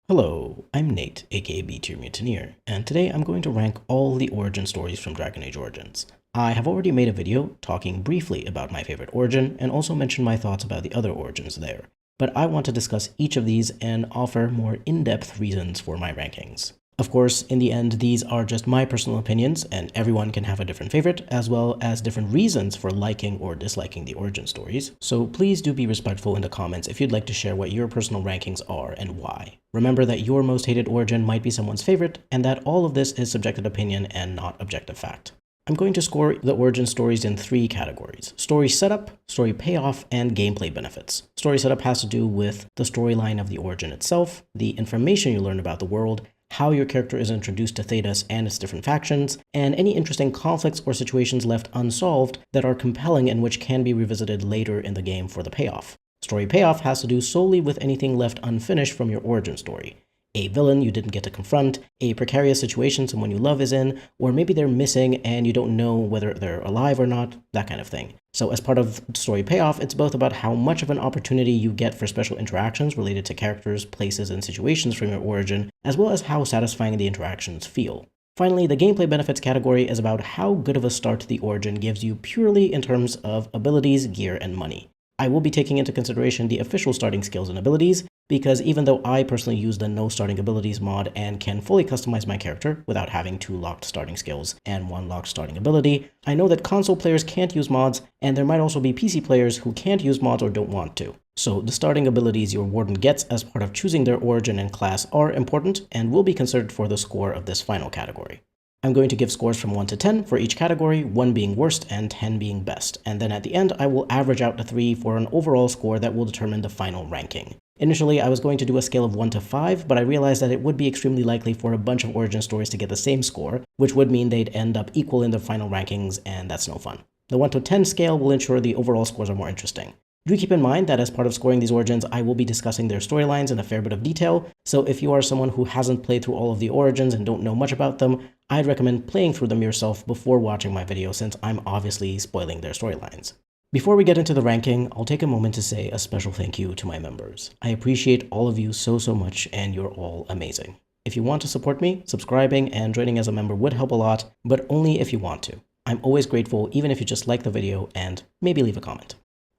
Hello, I'm Nate, aka B-Tier Mutineer, and today I'm going to rank all the origin stories from Dragon Age Origins. I have already made a video talking briefly about my favorite origin and also mentioned my thoughts about the other origins there, but I want to discuss each of these and offer more in-depth reasons for my rankings. Of course, in the end, these are just my personal opinions, and everyone can have a different favorite, as well as different reasons for liking or disliking the origin stories, so please do be respectful in the comments if you'd like to share what your personal rankings are and why. Remember that your most hated origin might be someone's favorite, and that all of this is subjective opinion and not objective fact. I'm going to score the origin stories in three categories: story setup, story payoff, and gameplay benefits. Story setup has to do with the storyline of the origin itself, the information you learn about the world, how your character is introduced to Thedas and its different factions, and any interesting conflicts or situations left unsolved that are compelling and which can be revisited later in the game for the payoff. Story payoff has to do solely with anything left unfinished from your origin story. A villain you didn't get to confront, a precarious situation someone you love is in, or maybe they're missing and you don't know whether they're alive or not, that kind of thing. So as part of story payoff, it's both about how much of an opportunity you get for special interactions related to characters, places, and situations from your origin, as well as how satisfying the interactions feel. Finally, the gameplay benefits category is about how good of a start to the origin gives you purely in terms of abilities, gear, and money. I will be taking into consideration the official starting skills and abilities, because even though I personally use the No Starting Abilities mod and can fully customize my character without having 2 locked starting skills and 1 locked starting ability, I know that console players can't use mods, and there might also be PC players who can't use mods or don't want to. So the starting abilities your warden gets as part of choosing their origin and class are important and will be considered for the score of this final category. I'm going to give scores from 1 to 10 for each category, 1 being worst and 10 being best, and then at the end I will average out to 3 for an overall score that will determine the final ranking. Initially, I was going to do a scale of 1 to 5, but I realized that it would be extremely likely for a bunch of origin stories to get the same score, which would mean they'd end up equal in the final rankings, and that's no fun. The 1 to 10 scale will ensure the overall scores are more interesting. Do keep in mind that as part of scoring these origins, I will be discussing their storylines in a fair bit of detail, so if you are someone who hasn't played through all of the origins and don't know much about them, I'd recommend playing through them yourself before watching my video, since I'm obviously spoiling their storylines. Before we get into the ranking, I'll take a moment to say a special thank you to my members. I appreciate all of you so much, and you're all amazing. If you want to support me, subscribing and joining as a member would help a lot, but only if you want to. I'm always grateful, even if you just like the video and maybe leave a comment.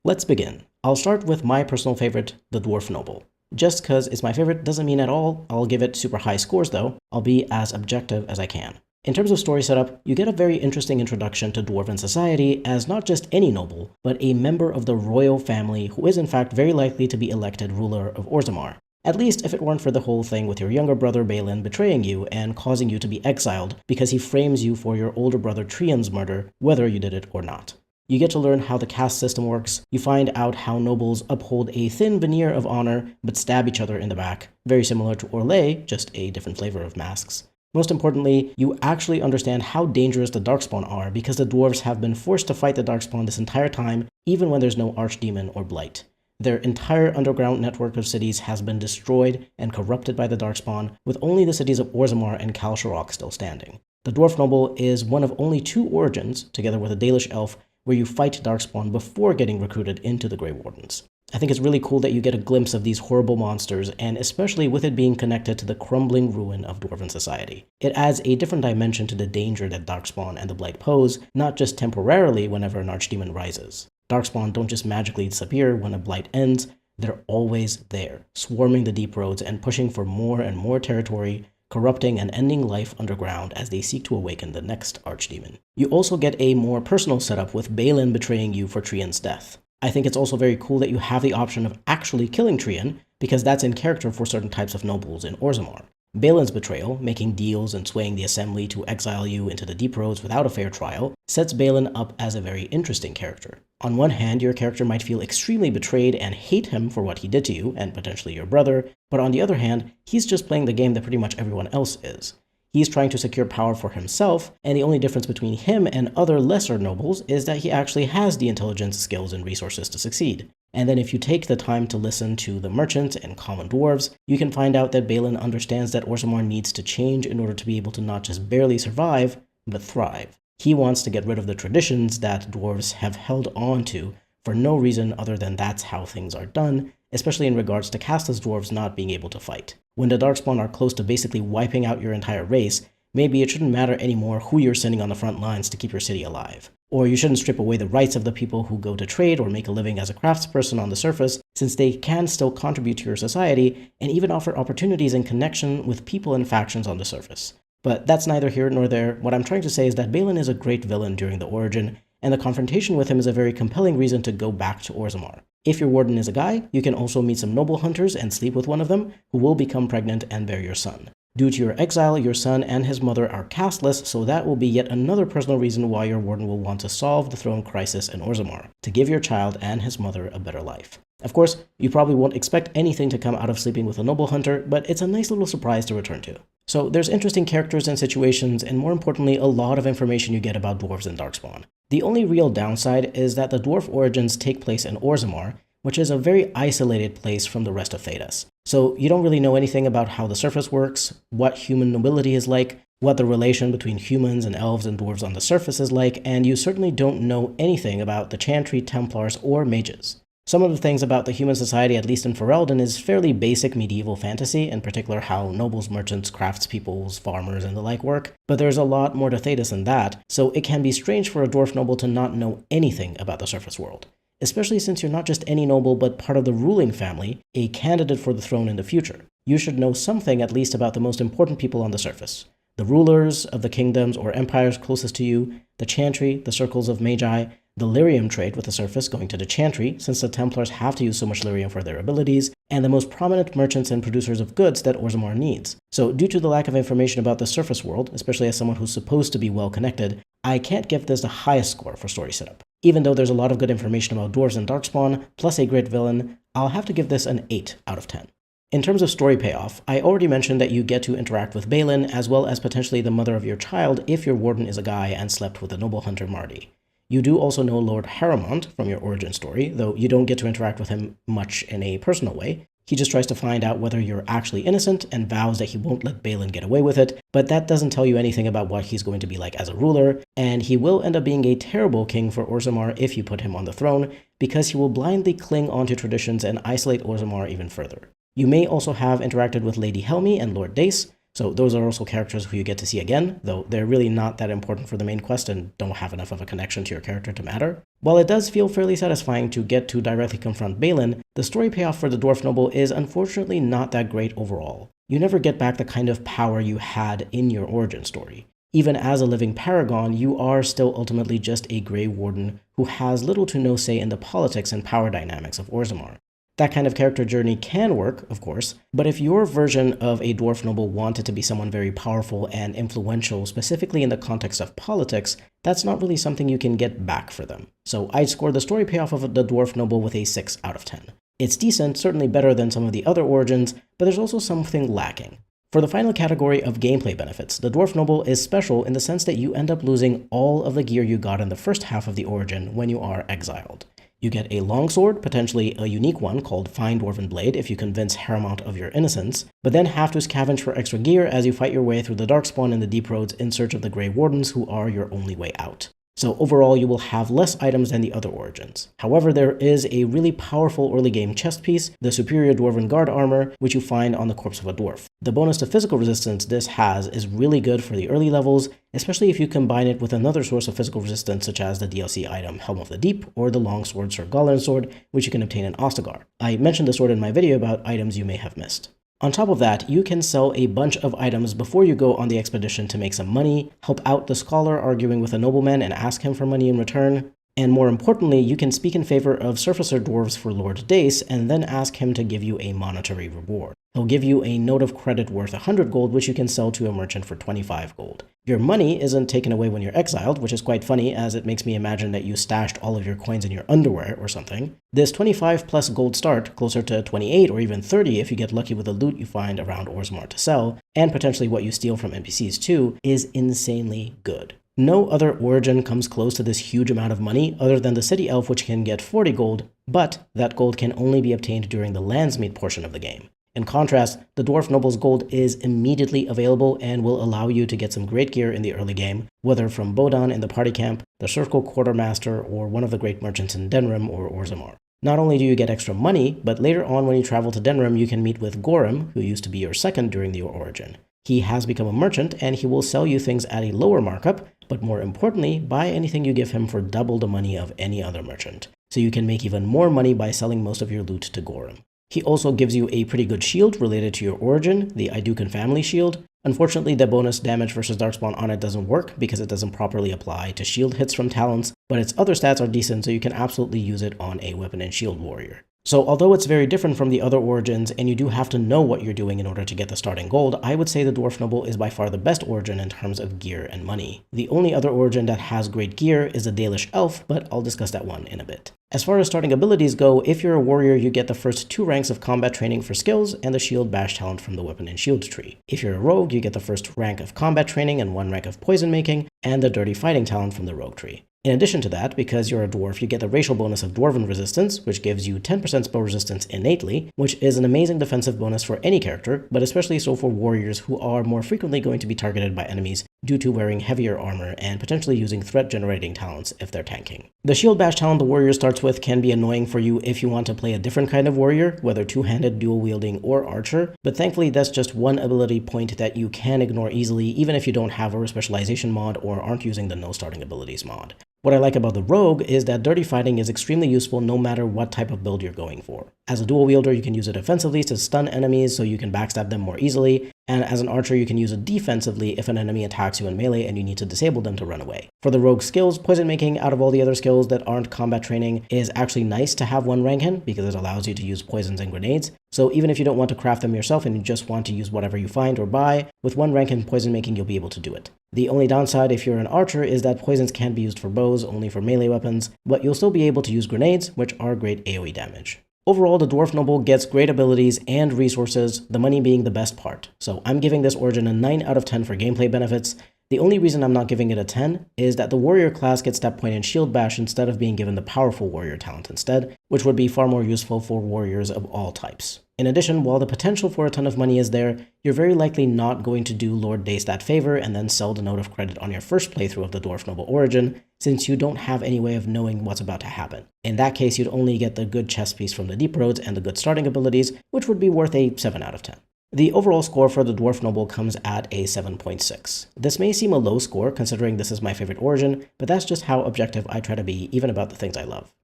Let's begin. I'll start with my personal favorite, the Dwarf Noble. Just because it's my favorite doesn't mean at all I'll give it super high scores though. I'll be as objective as I can. In terms of story setup, you get a very interesting introduction to Dwarven society as not just any noble, but a member of the royal family who is in fact very likely to be elected ruler of Orzammar. At least if it weren't for the whole thing with your younger brother Balin betraying you and causing you to be exiled because he frames you for your older brother Trian's murder, whether you did it or not. You get to learn how the caste system works, you find out how nobles uphold a thin veneer of honor but stab each other in the back, very similar to Orlais, just a different flavor of masks. Most importantly, you actually understand how dangerous the Darkspawn are because the dwarves have been forced to fight the Darkspawn this entire time, even when there's no Archdemon or Blight. Their entire underground network of cities has been destroyed and corrupted by the Darkspawn, with only the cities of Orzammar and Kal Sharok still standing. The Dwarf Noble is one of only 2 origins, together with a Dalish Elf, where you fight Darkspawn before getting recruited into the Grey Wardens. I think it's really cool that you get a glimpse of these horrible monsters, and especially with it being connected to the crumbling ruin of Dwarven society. It adds a different dimension to the danger that Darkspawn and the Blight pose, not just temporarily whenever an Archdemon rises. Darkspawn don't just magically disappear when a Blight ends, they're always there, swarming the deep roads and pushing for more and more territory, corrupting and ending life underground as they seek to awaken the next Archdemon. You also get a more personal setup with Balin betraying you for Trian's death. I think it's also very cool that you have the option of actually killing Trian, because that's in character for certain types of nobles in Orzammar. Balin's betrayal, making deals and swaying the assembly to exile you into the deep roads without a fair trial, sets Balin up as a very interesting character. On one hand, your character might feel extremely betrayed and hate him for what he did to you, and potentially your brother, but on the other hand, he's just playing the game that pretty much everyone else is. He's trying to secure power for himself, and the only difference between him and other lesser nobles is that he actually has the intelligence, skills, and resources to succeed. And then if you take the time to listen to the merchants and common dwarves, you can find out that Balin understands that Orzammar needs to change in order to be able to not just barely survive, but thrive. He wants to get rid of the traditions that dwarves have held on to for no reason other than that's how things are done, especially in regards to casteless dwarves not being able to fight. When the Darkspawn are close to basically wiping out your entire race, maybe it shouldn't matter anymore who you're sending on the front lines to keep your city alive. Or you shouldn't strip away the rights of the people who go to trade or make a living as a craftsperson on the surface, since they can still contribute to your society and even offer opportunities in connection with people and factions on the surface. But that's neither here nor there. What I'm trying to say is that Balin is a great villain during the Origin, and the confrontation with him is a very compelling reason to go back to Orzammar. If your warden is a guy, you can also meet some noble hunters and sleep with one of them, who will become pregnant and bear your son. Due to your exile, your son and his mother are casteless, so that will be yet another personal reason why your warden will want to solve the throne crisis in Orzammar, to give your child and his mother a better life. Of course, you probably won't expect anything to come out of sleeping with a noble hunter, but it's a nice little surprise to return to. So there's interesting characters and situations, and more importantly, a lot of information you get about dwarves and Darkspawn. The only real downside is that the dwarf origins take place in Orzammar, which is a very isolated place from the rest of Thedas. So you don't really know anything about how the surface works, what human nobility is like, what the relation between humans and elves and dwarves on the surface is like, and you certainly don't know anything about the Chantry, Templars, or Mages. Some of the things about the human society, at least in Ferelden, is fairly basic medieval fantasy, in particular how nobles, merchants, craftspeoples, farmers, and the like work, but there's a lot more to Thedas than that, so it can be strange for a dwarf noble to not know anything about the surface world. Especially since you're not just any noble, but part of the ruling family, a candidate for the throne in the future. You should know something at least about the most important people on the surface. The rulers of the kingdoms or empires closest to you, the Chantry, the circles of Magi, the lyrium trade with the surface going to the Chantry, since the Templars have to use so much lyrium for their abilities, and the most prominent merchants and producers of goods that Orzammar needs. So due to the lack of information about the surface world, especially as someone who's supposed to be well connected, I can't give this the highest score for story setup. Even though there's a lot of good information about dwarves and Darkspawn, plus a great villain, I'll have to give this an 8 out of 10. In terms of story payoff, I already mentioned that you get to interact with Balin, as well as potentially the mother of your child if your warden is a guy and slept with the noble hunter Mardi. You do also know Lord Haramont from your origin story, though you don't get to interact with him much in a personal way. He just tries to find out whether you're actually innocent and vows that he won't let Balin get away with it, but that doesn't tell you anything about what he's going to be like as a ruler, and he will end up being a terrible king for Orzammar if you put him on the throne, because he will blindly cling onto traditions and isolate Orzammar even further. You may also have interacted with Lady Helmi and Lord Dace, so those are also characters who you get to see again, though they're really not that important for the main quest and don't have enough of a connection to your character to matter. While it does feel fairly satisfying to get to directly confront Balin, the story payoff for the Dwarf Noble is unfortunately not that great overall. You never get back the kind of power you had in your origin story. Even as a living paragon, you are still ultimately just a Grey Warden who has little to no say in the politics and power dynamics of Orzammar. That kind of character journey can work, of course, but if your version of a dwarf noble wanted to be someone very powerful and influential, specifically in the context of politics, that's not really something you can get back for them. So I'd score the story payoff of the dwarf noble with a 6 out of 10. It's decent, certainly better than some of the other origins, but there's also something lacking. For the final category of gameplay benefits, the Dwarf Noble is special in the sense that you end up losing all of the gear you got in the first half of the origin when you are exiled. You get a longsword, potentially a unique one called Fine Dwarven Blade if you convince Haramont of your innocence, but then have to scavenge for extra gear as you fight your way through the Darkspawn and the Deep Roads in search of the Grey Wardens who are your only way out. So overall, you will have less items than the other origins. However, there is a really powerful early game chest piece, the Superior Dwarven Guard Armor, which you find on the corpse of a dwarf. The bonus to physical resistance this has is really good for the early levels, especially if you combine it with another source of physical resistance such as the DLC item Helm of the Deep or the longsword Sir Galen's sword, which you can obtain in Ostagar. I mentioned the sword in my video about items you may have missed. On top of that, you can sell a bunch of items before you go on the expedition to make some money, help out the scholar arguing with a nobleman and ask him for money in return, and more importantly, you can speak in favor of surfacer dwarves for Lord Dace and then ask him to give you a monetary reward. He'll give you a note of credit worth 100 gold, which you can sell to a merchant for 25 gold. Your money isn't taken away when you're exiled, which is quite funny as it makes me imagine that you stashed all of your coins in your underwear or something. This 25 plus gold start, closer to 28 or even 30 if you get lucky with the loot you find around Orzammar to sell, and potentially what you steal from NPCs too, is insanely good. No other origin comes close to this huge amount of money other than the City Elf, which can get 40 gold, but that gold can only be obtained during the Landsmeet portion of the game. In contrast, the Dwarf Noble's gold is immediately available and will allow you to get some great gear in the early game, whether from Bodan in the party camp, the Circle Quartermaster, or one of the great merchants in Denrim or Orzammar. Not only do you get extra money, but later on when you travel to Denrim, you can meet with Gorham, who used to be your second during your origin. He has become a merchant, and he will sell you things at a lower markup, but more importantly, buy anything you give him for double the money of any other merchant. So you can make even more money by selling most of your loot to Gorham. He also gives you a pretty good shield related to your origin, the Idukan family shield. Unfortunately, the bonus damage versus Darkspawn on it doesn't work because it doesn't properly apply to shield hits from talents, but its other stats are decent, so you can absolutely use it on a weapon and shield warrior. So although it's very different from the other origins and you do have to know what you're doing in order to get the starting gold, I would say the Dwarf Noble is by far the best origin in terms of gear and money. The only other origin that has great gear is the Dalish Elf, but I'll discuss that one in a bit. As far as starting abilities go, if you're a warrior, you get the first 2 ranks of combat training for skills and the shield bash talent from the weapon and shield tree. If you're a rogue, you get the first rank of combat training and 1 rank of poison making and the dirty fighting talent from the rogue tree. In addition to that, because you're a dwarf, you get the racial bonus of Dwarven Resistance, which gives you 10% spell resistance innately, which is an amazing defensive bonus for any character, but especially so for warriors who are more frequently going to be targeted by enemies due to wearing heavier armor and potentially using threat-generating talents if they're tanking. The shield bash talent the warrior starts with can be annoying for you if you want to play a different kind of warrior, whether two-handed, dual-wielding, or archer, but thankfully that's just one ability point that you can ignore easily even if you don't have a respecialization mod or aren't using the no starting abilities mod. What I like about the rogue is that dirty fighting is extremely useful no matter what type of build you're going for. As a dual wielder, you can use it offensively to stun enemies so you can backstab them more easily, and as an archer, you can use it defensively if an enemy attacks you in melee and you need to disable them to run away. For the rogue skills, poison making out of all the other skills that aren't combat training is actually nice to have 1 rank in because it allows you to use poisons and grenades. So even if you don't want to craft them yourself and you just want to use whatever you find or buy, with 1 rank in poison making, you'll be able to do it. The only downside if you're an archer is that poisons can't be used for bows, only for melee weapons, but you'll still be able to use grenades, which are great AoE damage. Overall, the Dwarf Noble gets great abilities and resources, the money being the best part. So I'm giving this origin a 9 out of 10 for gameplay benefits. The only reason I'm not giving it a 10 is that the warrior class gets step point and shield bash instead of being given the powerful warrior talent instead, which would be far more useful for warriors of all types. In addition, while the potential for a ton of money is there, you're very likely not going to do Lord Dace that favor and then sell the note of credit on your first playthrough of the Dwarf Noble origin, since you don't have any way of knowing what's about to happen. In that case, you'd only get the good chess piece from the deep roads and the good starting abilities, which would be worth a 7 out of 10. The overall score for the Dwarf Noble comes at a 7.6. This may seem a low score considering this is my favorite origin, but that's just how objective I try to be even about the things I love.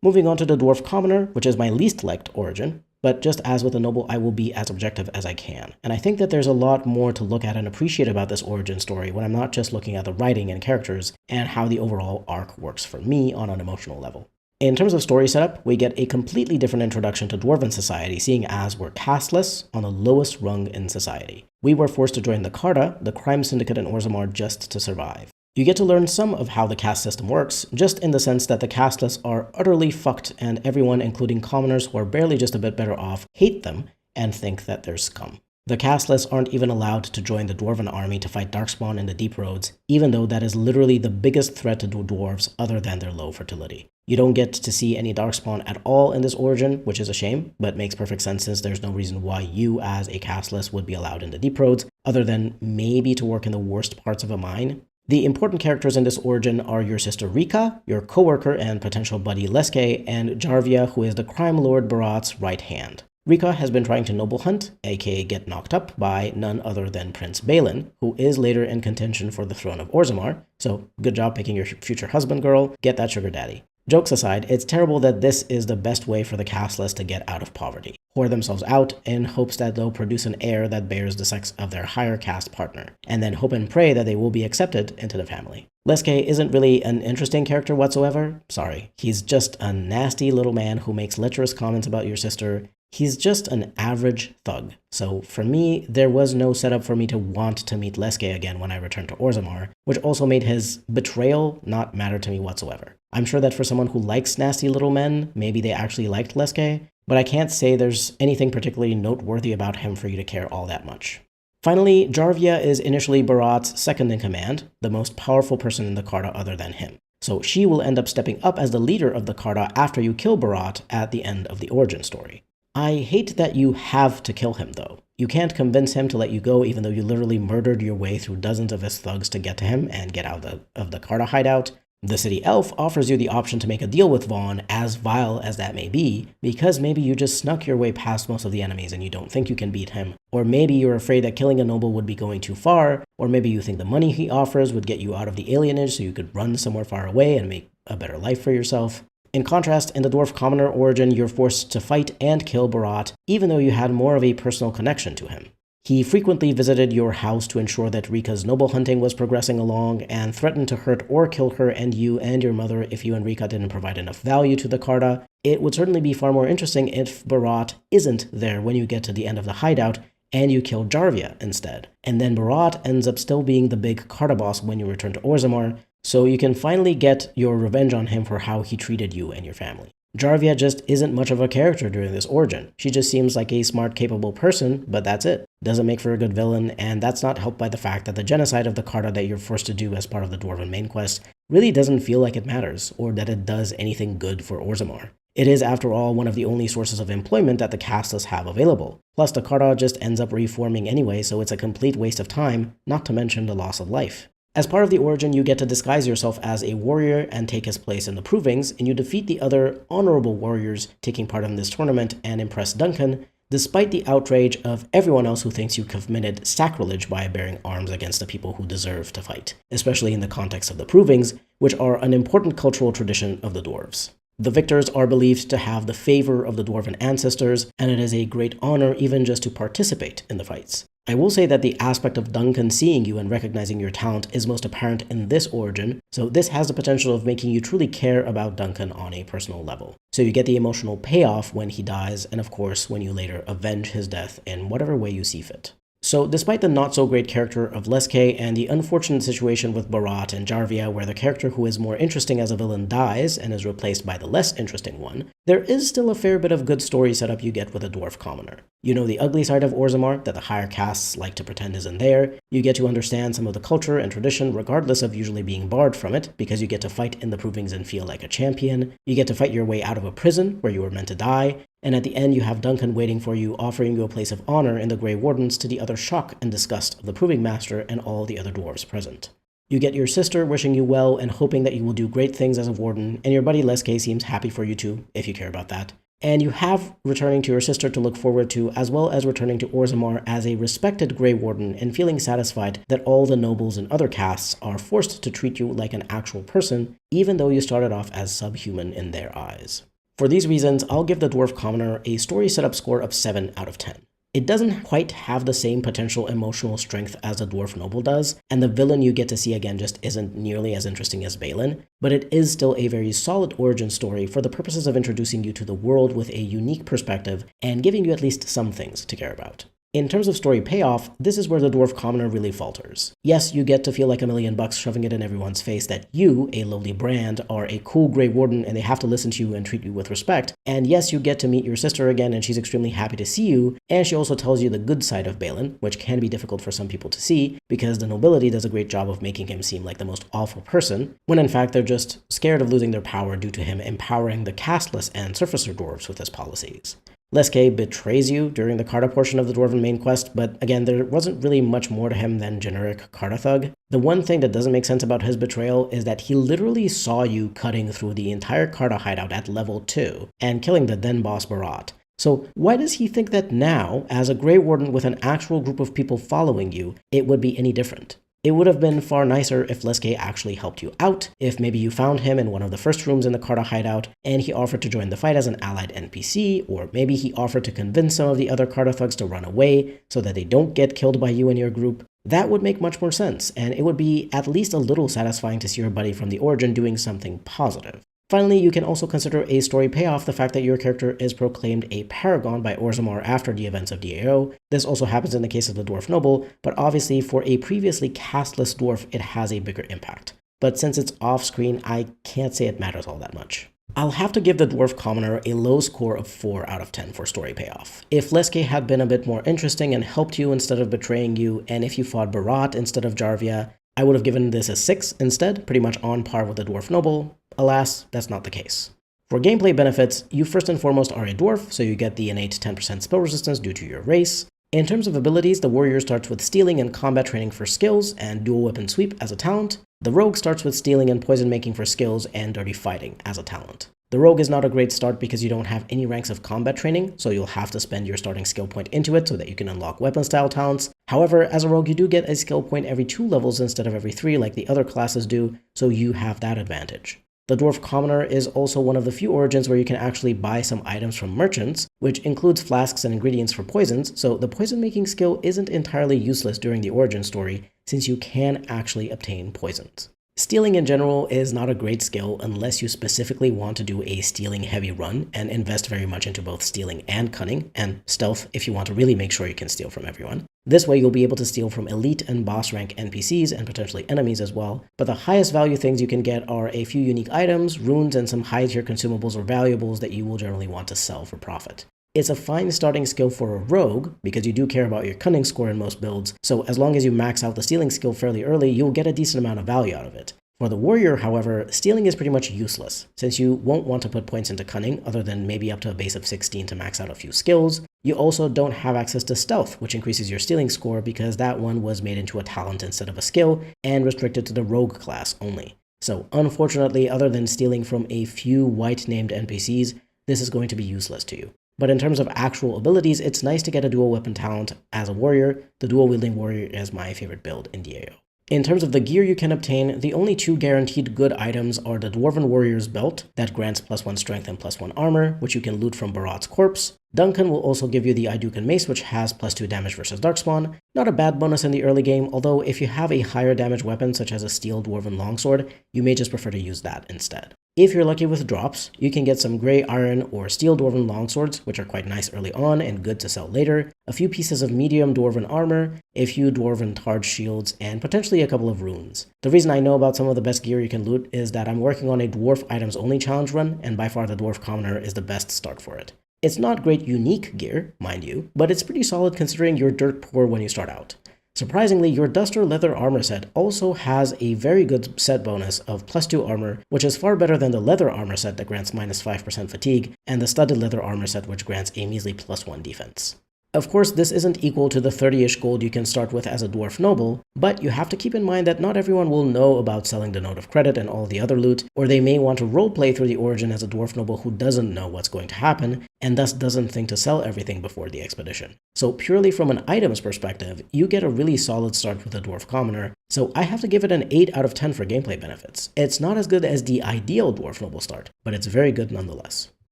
Moving on to the Dwarf Commoner, which is my least liked origin, but just as with the Noble, I will be as objective as I can. And I think that there's a lot more to look at and appreciate about this origin story when I'm not just looking at the writing and characters and how the overall arc works for me on an emotional level. In terms of story setup, we get a completely different introduction to Dwarven society, seeing as we're casteless on the lowest rung in society. We were forced to join the Carta, the crime syndicate in Orzammar, just to survive. You get to learn some of how the caste system works, just in the sense that the casteless are utterly fucked and everyone, including commoners who are barely just a bit better off, hate them and think that they're scum. The casteless aren't even allowed to join the Dwarven army to fight Darkspawn in the Deep Roads, even though that is literally the biggest threat to dwarves other than their low fertility. You don't get to see any Darkspawn at all in this origin, which is a shame, but makes perfect sense since there's no reason why you as a casteless would be allowed in the Deep Roads, other than maybe to work in the worst parts of a mine. The important characters in this origin are your sister Rika, your co-worker and potential buddy Leske, and Jarvia, who is the crime lord Barat's right hand. Rika has been trying to noble hunt, aka get knocked up, by none other than Prince Balin, who is later in contention for the throne of Orzammar, so good job picking your future husband, girl, get that sugar daddy. Jokes aside, it's terrible that this is the best way for the casteless to get out of poverty. Whore themselves out in hopes that they'll produce an heir that bears the sex of their higher caste partner, and then hope and pray that they will be accepted into the family. Leske isn't really an interesting character whatsoever. Sorry. He's just a nasty little man who makes lecherous comments about your sister. He's just an average thug. So for me, there was no setup for me to want to meet Leske again when I returned to Orzammar, which also made his betrayal not matter to me whatsoever. I'm sure that for someone who likes nasty little men, maybe they actually liked Leske, but I can't say there's anything particularly noteworthy about him for you to care all that much. Finally, Jarvia is initially Barat's second in command, the most powerful person in the Carta other than him. So she will end up stepping up as the leader of the Carta after you kill Barat at the end of the origin story. I hate that you have to kill him though. You can't convince him to let you go even though you literally murdered your way through dozens of his thugs to get to him and get out of the Carta hideout. The City Elf offers you the option to make a deal with Vaughn, as vile as that may be, because maybe you just snuck your way past most of the enemies and you don't think you can beat him, or maybe you're afraid that killing a noble would be going too far, or maybe you think the money he offers would get you out of the alienage so you could run somewhere far away and make a better life for yourself. In contrast, in the Dwarf Commoner origin, you're forced to fight and kill Barat, even though you had more of a personal connection to him. He frequently visited your house to ensure that Rika's noble hunting was progressing along, and threatened to hurt or kill her and you and your mother if you and Rika didn't provide enough value to the Carta. It would certainly be far more interesting if Barat isn't there when you get to the end of the hideout, and you kill Jarvia instead. And then Barat ends up still being the big Carta boss when you return to Orzammar, so you can finally get your revenge on him for how he treated you and your family. Jarvia just isn't much of a character during this origin. She just seems like a smart, capable person, but that's it. Doesn't make for a good villain, and that's not helped by the fact that the genocide of the Carta that you're forced to do as part of the Dwarven main quest really doesn't feel like it matters, or that it does anything good for Orzammar. It is, after all, one of the only sources of employment that the casteless have available. Plus, the Carta just ends up reforming anyway, so it's a complete waste of time, not to mention the loss of life. As part of the origin, you get to disguise yourself as a warrior and take his place in the Provings, and you defeat the other honorable warriors taking part in this tournament and impress Duncan, despite the outrage of everyone else who thinks you committed sacrilege by bearing arms against the people who deserve to fight, especially in the context of the Provings, which are an important cultural tradition of the dwarves. The victors are believed to have the favor of the dwarven ancestors, and it is a great honor even just to participate in the fights. I will say that the aspect of Duncan seeing you and recognizing your talent is most apparent in this origin, so this has the potential of making you truly care about Duncan on a personal level. So you get the emotional payoff when he dies, and of course when you later avenge his death in whatever way you see fit. So despite the not-so-great character of Leske and the unfortunate situation with Barat and Jarvia where the character who is more interesting as a villain dies and is replaced by the less interesting one, there is still a fair bit of good story setup you get with a Dwarf Commoner. You know the ugly side of Orzammar that the higher castes like to pretend isn't there, you get to understand some of the culture and tradition regardless of usually being barred from it, because you get to fight in the Provings and feel like a champion, you get to fight your way out of a prison where you were meant to die, and at the end you have Duncan waiting for you, offering you a place of honor in the Grey Wardens to the utter shock and disgust of the Proving Master and all the other dwarves present. You get your sister wishing you well and hoping that you will do great things as a warden, and your buddy Leske seems happy for you too, if you care about that. And you have returning to your sister to look forward to, as well as returning to Orzammar as a respected Grey Warden and feeling satisfied that all the nobles and other castes are forced to treat you like an actual person, even though you started off as subhuman in their eyes. For these reasons, I'll give the Dwarf Commoner a story setup score of 7 out of 10. It doesn't quite have the same potential emotional strength as a Dwarf Noble does, and the villain you get to see again just isn't nearly as interesting as Balin, but it is still a very solid origin story for the purposes of introducing you to the world with a unique perspective and giving you at least some things to care about. In terms of story payoff, this is where the Dwarf Commoner really falters. Yes, you get to feel like $1,000,000 shoving it in everyone's face that you, a lowly brand, are a cool Grey Warden and they have to listen to you and treat you with respect. And yes, you get to meet your sister again and she's extremely happy to see you, and she also tells you the good side of Balin, which can be difficult for some people to see because the nobility does a great job of making him seem like the most awful person, when in fact they're just scared of losing their power due to him empowering the casteless and surfacer dwarves with his policies. Leske betrays you during the Carta portion of the Dwarven main quest, but again, there wasn't really much more to him than generic Carta thug. The one thing that doesn't make sense about his betrayal is that he literally saw you cutting through the entire Carta hideout at level 2 and killing the then boss Barat. So why does he think that now, as a Grey Warden with an actual group of people following you, it would be any different? It would have been far nicer if Leske actually helped you out, if maybe you found him in one of the first rooms in the Carta hideout, and he offered to join the fight as an allied NPC, or maybe he offered to convince some of the other Carta thugs to run away so that they don't get killed by you and your group. That would make much more sense, and it would be at least a little satisfying to see your buddy from the origin doing something positive. Finally, you can also consider a story payoff the fact that your character is proclaimed a paragon by Orzammar after the events of DAO. This also happens in the case of the Dwarf Noble, but obviously for a previously casteless dwarf, it has a bigger impact. But since it's off-screen, I can't say it matters all that much. I'll have to give the Dwarf Commoner a low score of 4 out of 10 for story payoff. If Leske had been a bit more interesting and helped you instead of betraying you, and if you fought Barat instead of Jarvia, I would have given this a 6 instead, pretty much on par with the Dwarf Noble. Alas, that's not the case. For gameplay benefits, you first and foremost are a dwarf, so you get the innate 10% spell resistance due to your race. In terms of abilities, the warrior starts with stealing and combat training for skills and dual weapon sweep as a talent. The rogue starts with stealing and poison making for skills and dirty fighting as a talent. The rogue is not a great start because you don't have any ranks of combat training, so you'll have to spend your starting skill point into it so that you can unlock weapon style talents. However, as a rogue you do get a skill point every 2 levels instead of every 3 like the other classes do, so you have that advantage. The Dwarf Commoner is also one of the few origins where you can actually buy some items from merchants, which includes flasks and ingredients for poisons, so the poison making skill isn't entirely useless during the origin story, since you can actually obtain poisons. Stealing in general is not a great skill unless you specifically want to do a stealing heavy run and invest very much into both stealing and cunning, and stealth if you want to really make sure you can steal from everyone. This way you'll be able to steal from elite and boss rank NPCs and potentially enemies as well, but the highest value things you can get are a few unique items, runes, and some high tier consumables or valuables that you will generally want to sell for profit. It's a fine starting skill for a rogue, because you do care about your cunning score in most builds, so as long as you max out the stealing skill fairly early, you'll get a decent amount of value out of it. For the warrior, however, stealing is pretty much useless, since you won't want to put points into cunning other than maybe up to a base of 16 to max out a few skills. You also don't have access to stealth, which increases your stealing score because that one was made into a talent instead of a skill and restricted to the rogue class only. So unfortunately, other than stealing from a few white named NPCs, this is going to be useless to you. But in terms of actual abilities, it's nice to get a dual weapon talent as a warrior. The dual wielding warrior is my favorite build in DAO. In terms of the gear you can obtain, the only 2 guaranteed good items are the Dwarven Warrior's Belt, that grants +1 strength and +1 armor, which you can loot from Barat's corpse. Duncan will also give you the Idukan Mace, which has +2 damage versus Darkspawn. Not a bad bonus in the early game, although if you have a higher damage weapon such as a Steel Dwarven Longsword, you may just prefer to use that instead. If you're lucky with drops, you can get some Grey Iron or Steel Dwarven Longswords, which are quite nice early on and good to sell later, a few pieces of medium Dwarven armor, a few Dwarven Targe shields, and potentially a couple of runes. The reason I know about some of the best gear you can loot is that I'm working on a Dwarf Items Only challenge run, and by far the Dwarf Commoner is the best start for it. It's not great unique gear, mind you, but it's pretty solid considering you're dirt poor when you start out. Surprisingly, your Duster Leather Armor set also has a very good set bonus of +2 armor, which is far better than the Leather Armor set that grants -5% fatigue, and the Studded Leather Armor set which grants a measly +1 defense. Of course, this isn't equal to the 30-ish gold you can start with as a Dwarf Noble, but you have to keep in mind that not everyone will know about selling the Note of Credit and all the other loot, or they may want to roleplay through the origin as a Dwarf Noble who doesn't know what's going to happen, and thus doesn't think to sell everything before the expedition. So purely from an items perspective, you get a really solid start with the Dwarf Commoner, so I have to give it an 8 out of 10 for gameplay benefits. It's not as good as the ideal Dwarf Noble start, but it's very good nonetheless.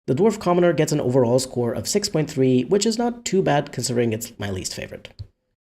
The Dwarf Commoner gets an overall score of 6.3, which is not too bad considering it's my least favorite.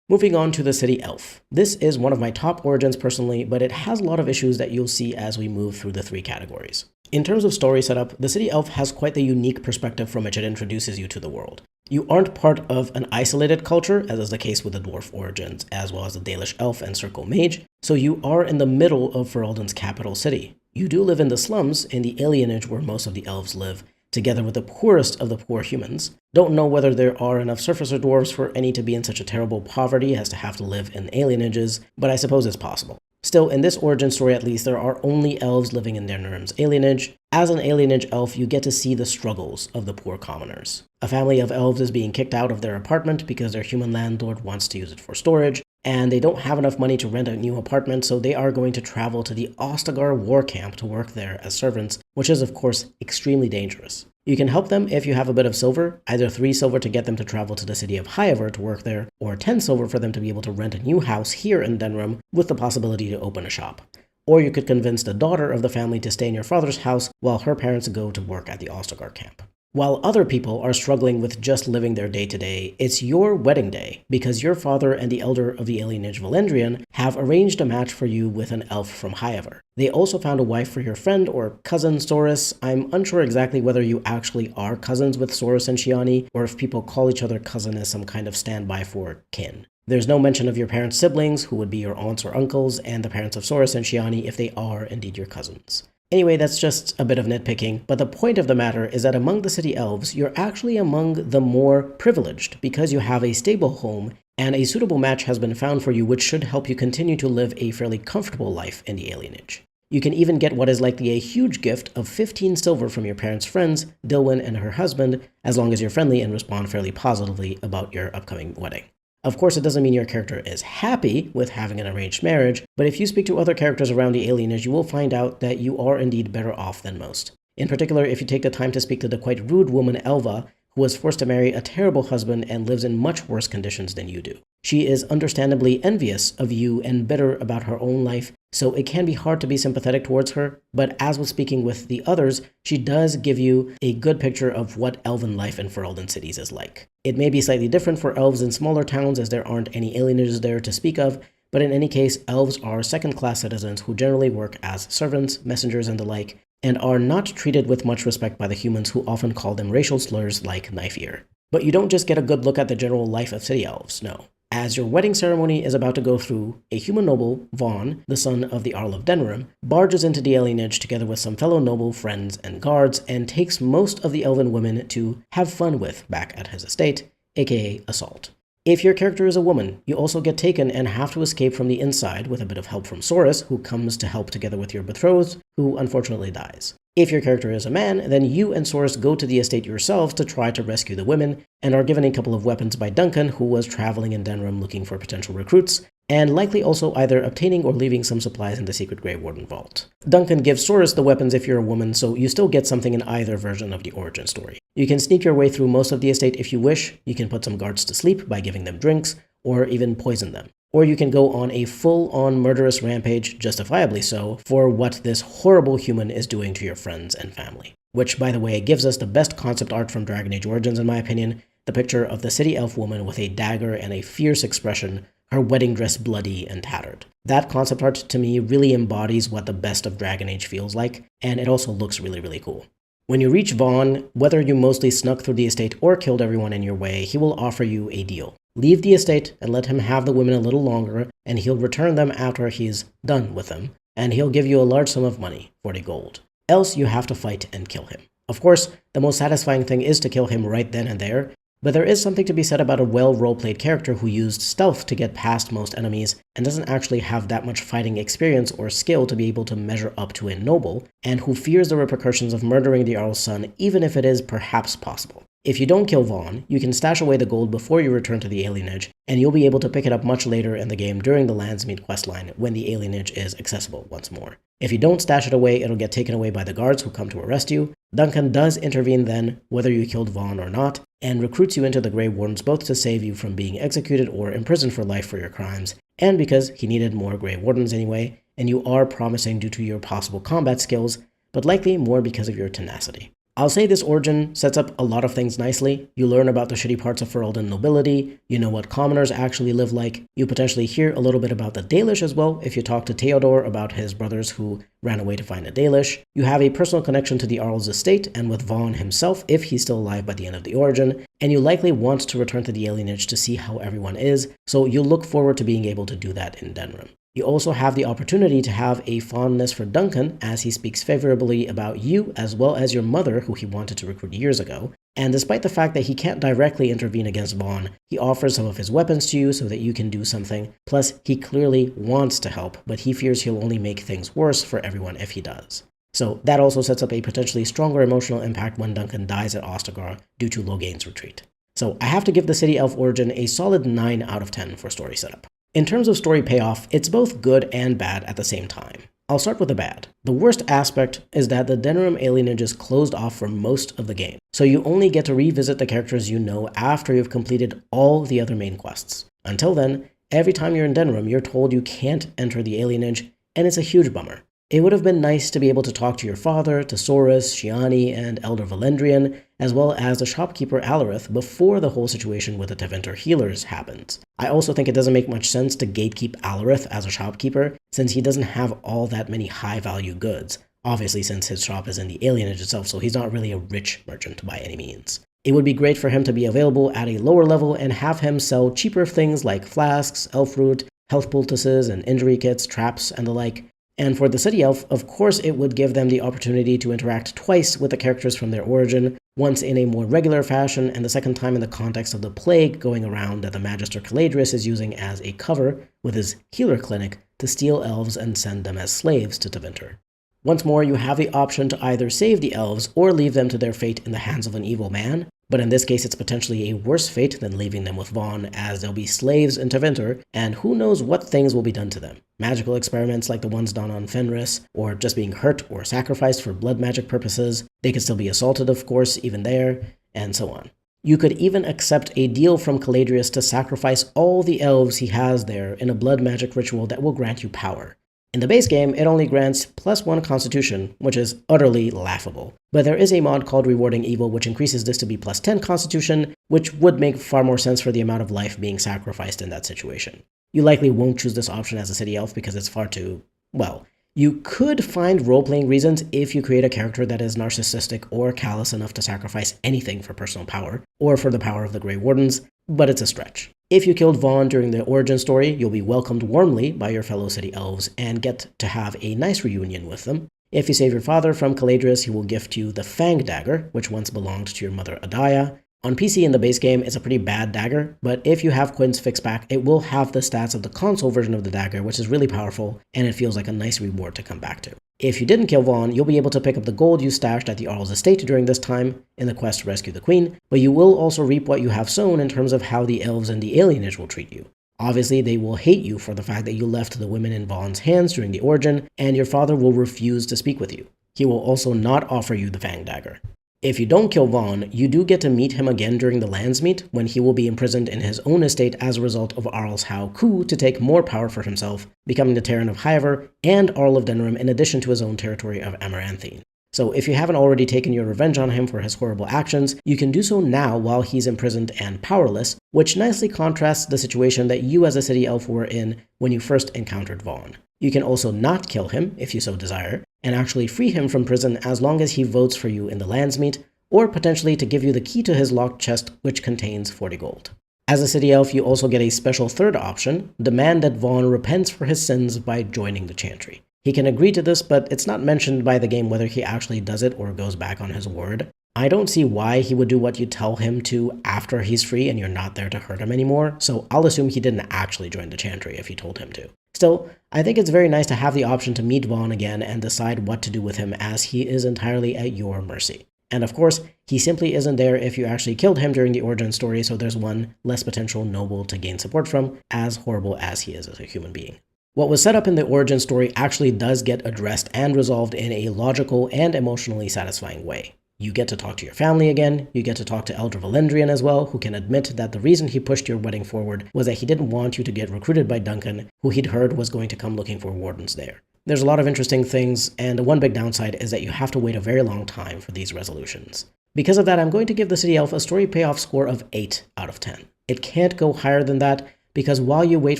Moving on to the City Elf. This is one of my top origins personally, but it has a lot of issues that you'll see as we move through the 3 categories. In terms of story setup, the City Elf has quite the unique perspective from which it introduces you to the world. You aren't part of an isolated culture, as is the case with the Dwarf origins, as well as the Dalish Elf and Circle Mage, so you are in the middle of Ferelden's capital city. You do live in the slums, in the alienage where most of the elves live, together with the poorest of the poor humans. Don't know whether there are enough surfacer dwarves for any to be in such a terrible poverty as to have to live in alienages, but I suppose it's possible. Still, in this origin story at least, there are only elves living in Denrim's alienage. As an alienage elf, you get to see the struggles of the poor commoners. A family of elves is being kicked out of their apartment because their human landlord wants to use it for storage, and they don't have enough money to rent a new apartment, so they are going to travel to the Ostagar war camp to work there as servants, which is of course extremely dangerous. You can help them if you have a bit of silver, either 3 silver to get them to travel to the city of Hyever to work there, or 10 silver for them to be able to rent a new house here in Denrim with the possibility to open a shop. Or you could convince the daughter of the family to stay in your father's house while her parents go to work at the Ostagar camp. While other people are struggling with just living their day-to-day, it's your wedding day, because your father and the elder of the alienage Valendrian have arranged a match for you with an elf from Hyever. They also found a wife for your friend or cousin Saurus. I'm unsure exactly whether you actually are cousins with Saurus and Shiani, or if people call each other cousin as some kind of standby for kin. There's no mention of your parents' siblings, who would be your aunts or uncles, and the parents of Saurus and Shiani if they are indeed your cousins. Anyway, that's just a bit of nitpicking, but the point of the matter is that among the city elves, you're actually among the more privileged because you have a stable home and a suitable match has been found for you, which should help you continue to live a fairly comfortable life in the alienage. You can even get what is likely a huge gift of 15 silver from your parents' friends, Dilwyn and her husband, as long as you're friendly and respond fairly positively about your upcoming wedding. Of course, it doesn't mean your character is happy with having an arranged marriage, but if you speak to other characters around the alienage, you will find out that you are indeed better off than most. In particular, if you take the time to speak to the quite rude woman Elva, who was forced to marry a terrible husband and lives in much worse conditions than you do. She is understandably envious of you and bitter about her own life, so it can be hard to be sympathetic towards her, but as with speaking with the others, she does give you a good picture of what elven life in Ferelden cities is like. It may be slightly different for elves in smaller towns as there aren't any alienages there to speak of, but in any case, elves are second-class citizens who generally work as servants, messengers, and the like, and are not treated with much respect by the humans who often call them racial slurs like knife ear. But you don't just get a good look at the general life of city elves, no. As your wedding ceremony is about to go through, a human noble, Vaughn, the son of the Jarl of Denerim, barges into the alienage together with some fellow noble friends and guards and takes most of the elven women to have fun with back at his estate, aka assault. If your character is a woman, you also get taken and have to escape from the inside with a bit of help from Soris, who comes to help together with your betrothed, who unfortunately dies. If your character is a man, then you and Soris go to the estate yourselves to try to rescue the women, and are given a couple of weapons by Duncan, who was traveling in Denerim looking for potential recruits, and likely also either obtaining or leaving some supplies in the secret Grey Warden vault. Duncan gives Soris the weapons if you're a woman, so you still get something in either version of the origin story. You can sneak your way through most of the estate if you wish, you can put some guards to sleep by giving them drinks, or even poison them. Or you can go on a full-on murderous rampage, justifiably so, for what this horrible human is doing to your friends and family. Which, by the way, gives us the best concept art from Dragon Age Origins in my opinion, the picture of the city elf woman with a dagger and a fierce expression, her wedding dress bloody and tattered. That concept art to me really embodies what the best of Dragon Age feels like, and it also looks really, really cool. When you reach Vaughn, whether you mostly snuck through the estate or killed everyone in your way, he will offer you a deal. Leave the estate and let him have the women a little longer, and he'll return them after he's done with them, and he'll give you a large sum of money, 40 gold. Else you have to fight and kill him. Of course, the most satisfying thing is to kill him right then and there, but there is something to be said about a well role-played character who used stealth to get past most enemies and doesn't actually have that much fighting experience or skill to be able to measure up to a noble, and who fears the repercussions of murdering the Jarl's son even if it is perhaps possible. If you don't kill Vaughn, you can stash away the gold before you return to the alienage, and you'll be able to pick it up much later in the game during the Landsmeet questline when the alienage is accessible once more. If you don't stash it away, it'll get taken away by the guards who come to arrest you. Duncan does intervene then, whether you killed Vaughn or not, and recruits you into the Grey Wardens both to save you from being executed or imprisoned for life for your crimes, and because he needed more Grey Wardens anyway, and you are promising due to your possible combat skills, but likely more because of your tenacity. I'll say this origin sets up a lot of things nicely. You learn about the shitty parts of Ferelden nobility, you know what commoners actually live like, you potentially hear a little bit about the Dalish as well if you talk to Theodore about his brothers who ran away to find a Dalish. You have a personal connection to the Jarl's estate and with Vaughn himself if he's still alive by the end of the origin, and you likely want to return to the alienage to see how everyone is, so you look forward to being able to do that in Denerim. You also have the opportunity to have a fondness for Duncan as he speaks favorably about you as well as your mother who he wanted to recruit years ago, and despite the fact that he can't directly intervene against Vaughn, he offers some of his weapons to you so that you can do something, plus he clearly wants to help, but he fears he'll only make things worse for everyone if he does. So that also sets up a potentially stronger emotional impact when Duncan dies at Ostagar due to Loghain's retreat. So I have to give the City Elf origin a solid 9 out of 10 for story setup. In terms of story payoff, it's both good and bad at the same time. I'll start with the bad. The worst aspect is that the Denerim alienage is closed off for most of the game, so you only get to revisit the characters you know after you've completed all the other main quests. Until then, every time you're in Denerim, you're told you can't enter the alienage, and it's a huge bummer. It would have been nice to be able to talk to your father, to Soris, Shiani, and Elder Valendrian, as well as the shopkeeper Alarith before the whole situation with the Tevinter healers happens. I also think it doesn't make much sense to gatekeep Alarith as a shopkeeper, since he doesn't have all that many high-value goods, obviously since his shop is in the alienage itself, so he's not really a rich merchant by any means. It would be great for him to be available at a lower level and have him sell cheaper things like flasks, elf root, health poultices, and injury kits, traps, and the like. And for the City Elf, of course it would give them the opportunity to interact twice with the characters from their origin, once in a more regular fashion, and the second time in the context of the plague going around that the Magister Caladrius is using as a cover with his healer clinic to steal elves and send them as slaves to Tevinter. Once more, you have the option to either save the elves or leave them to their fate in the hands of an evil man, But in this case, it's potentially a worse fate than leaving them with Vaughn, as they'll be slaves in Tevinter, and who knows what things will be done to them. Magical experiments like the ones done on Fenris, or just being hurt or sacrificed for blood magic purposes. They could still be assaulted, of course, even there, and so on. You could even accept a deal from Caladrius to sacrifice all the elves he has there in a blood magic ritual that will grant you power. In the base game, it only grants +1 Constitution, which is utterly laughable. But there is a mod called Rewarding Evil which increases this to be +10 Constitution, which would make far more sense for the amount of life being sacrificed in that situation. You likely won't choose this option as a city elf because it's far too, well, you could find role-playing reasons if you create a character that is narcissistic or callous enough to sacrifice anything for personal power, or for the power of the Grey Wardens, but it's a stretch. If you killed Vaughn during the origin story, you'll be welcomed warmly by your fellow city elves and get to have a nice reunion with them. If you save your father from Caladrius, he will gift you the Fang Dagger, which once belonged to your mother Adaya. On PC in the base game, it's a pretty bad dagger, but if you have Quinn's Fix Back, it will have the stats of the console version of the dagger, which is really powerful, and it feels like a nice reward to come back to. If you didn't kill Vaughn, you'll be able to pick up the gold you stashed at the Arl's estate during this time in the quest to rescue the queen, but you will also reap what you have sown in terms of how the elves and the alienage will treat you. Obviously, they will hate you for the fact that you left the women in Vaughn's hands during the origin, and your father will refuse to speak with you. He will also not offer you the Fang Dagger. If you don't kill Vaughn, you do get to meet him again during the Landsmeet, when he will be imprisoned in his own estate as a result of Arl's Howe coup to take more power for himself, becoming the Terran of Highever and Arl of Denerim in addition to his own territory of Amaranthine. So if you haven't already taken your revenge on him for his horrible actions, you can do so now while he's imprisoned and powerless, which nicely contrasts the situation that you as a city elf were in when you first encountered Vaughn. You can also not kill him, if you so desire, and actually free him from prison as long as he votes for you in the Landsmeet, or potentially to give you the key to his locked chest, which contains 40 gold. As a city elf, you also get a special third option: demand that Vaughn repents for his sins by joining the Chantry. He can agree to this, but it's not mentioned by the game whether he actually does it or goes back on his word. I don't see why he would do what you tell him to after he's free and you're not there to hurt him anymore, so I'll assume he didn't actually join the Chantry if you told him to. Still, I think it's very nice to have the option to meet Vaughn again and decide what to do with him, as he is entirely at your mercy. And of course, he simply isn't there if you actually killed him during the origin story, so there's one less potential noble to gain support from, as horrible as he is as a human being. What was set up in the origin story actually does get addressed and resolved in a logical and emotionally satisfying way. You get to talk to your family again, you get to talk to Elder Valendrian as well, who can admit that the reason he pushed your wedding forward was that he didn't want you to get recruited by Duncan, who he'd heard was going to come looking for wardens there. There's a lot of interesting things, and the one big downside is that you have to wait a very long time for these resolutions. Because of that, I'm going to give the City Elf a story payoff score of 8 out of 10. It can't go higher than that, because while you wait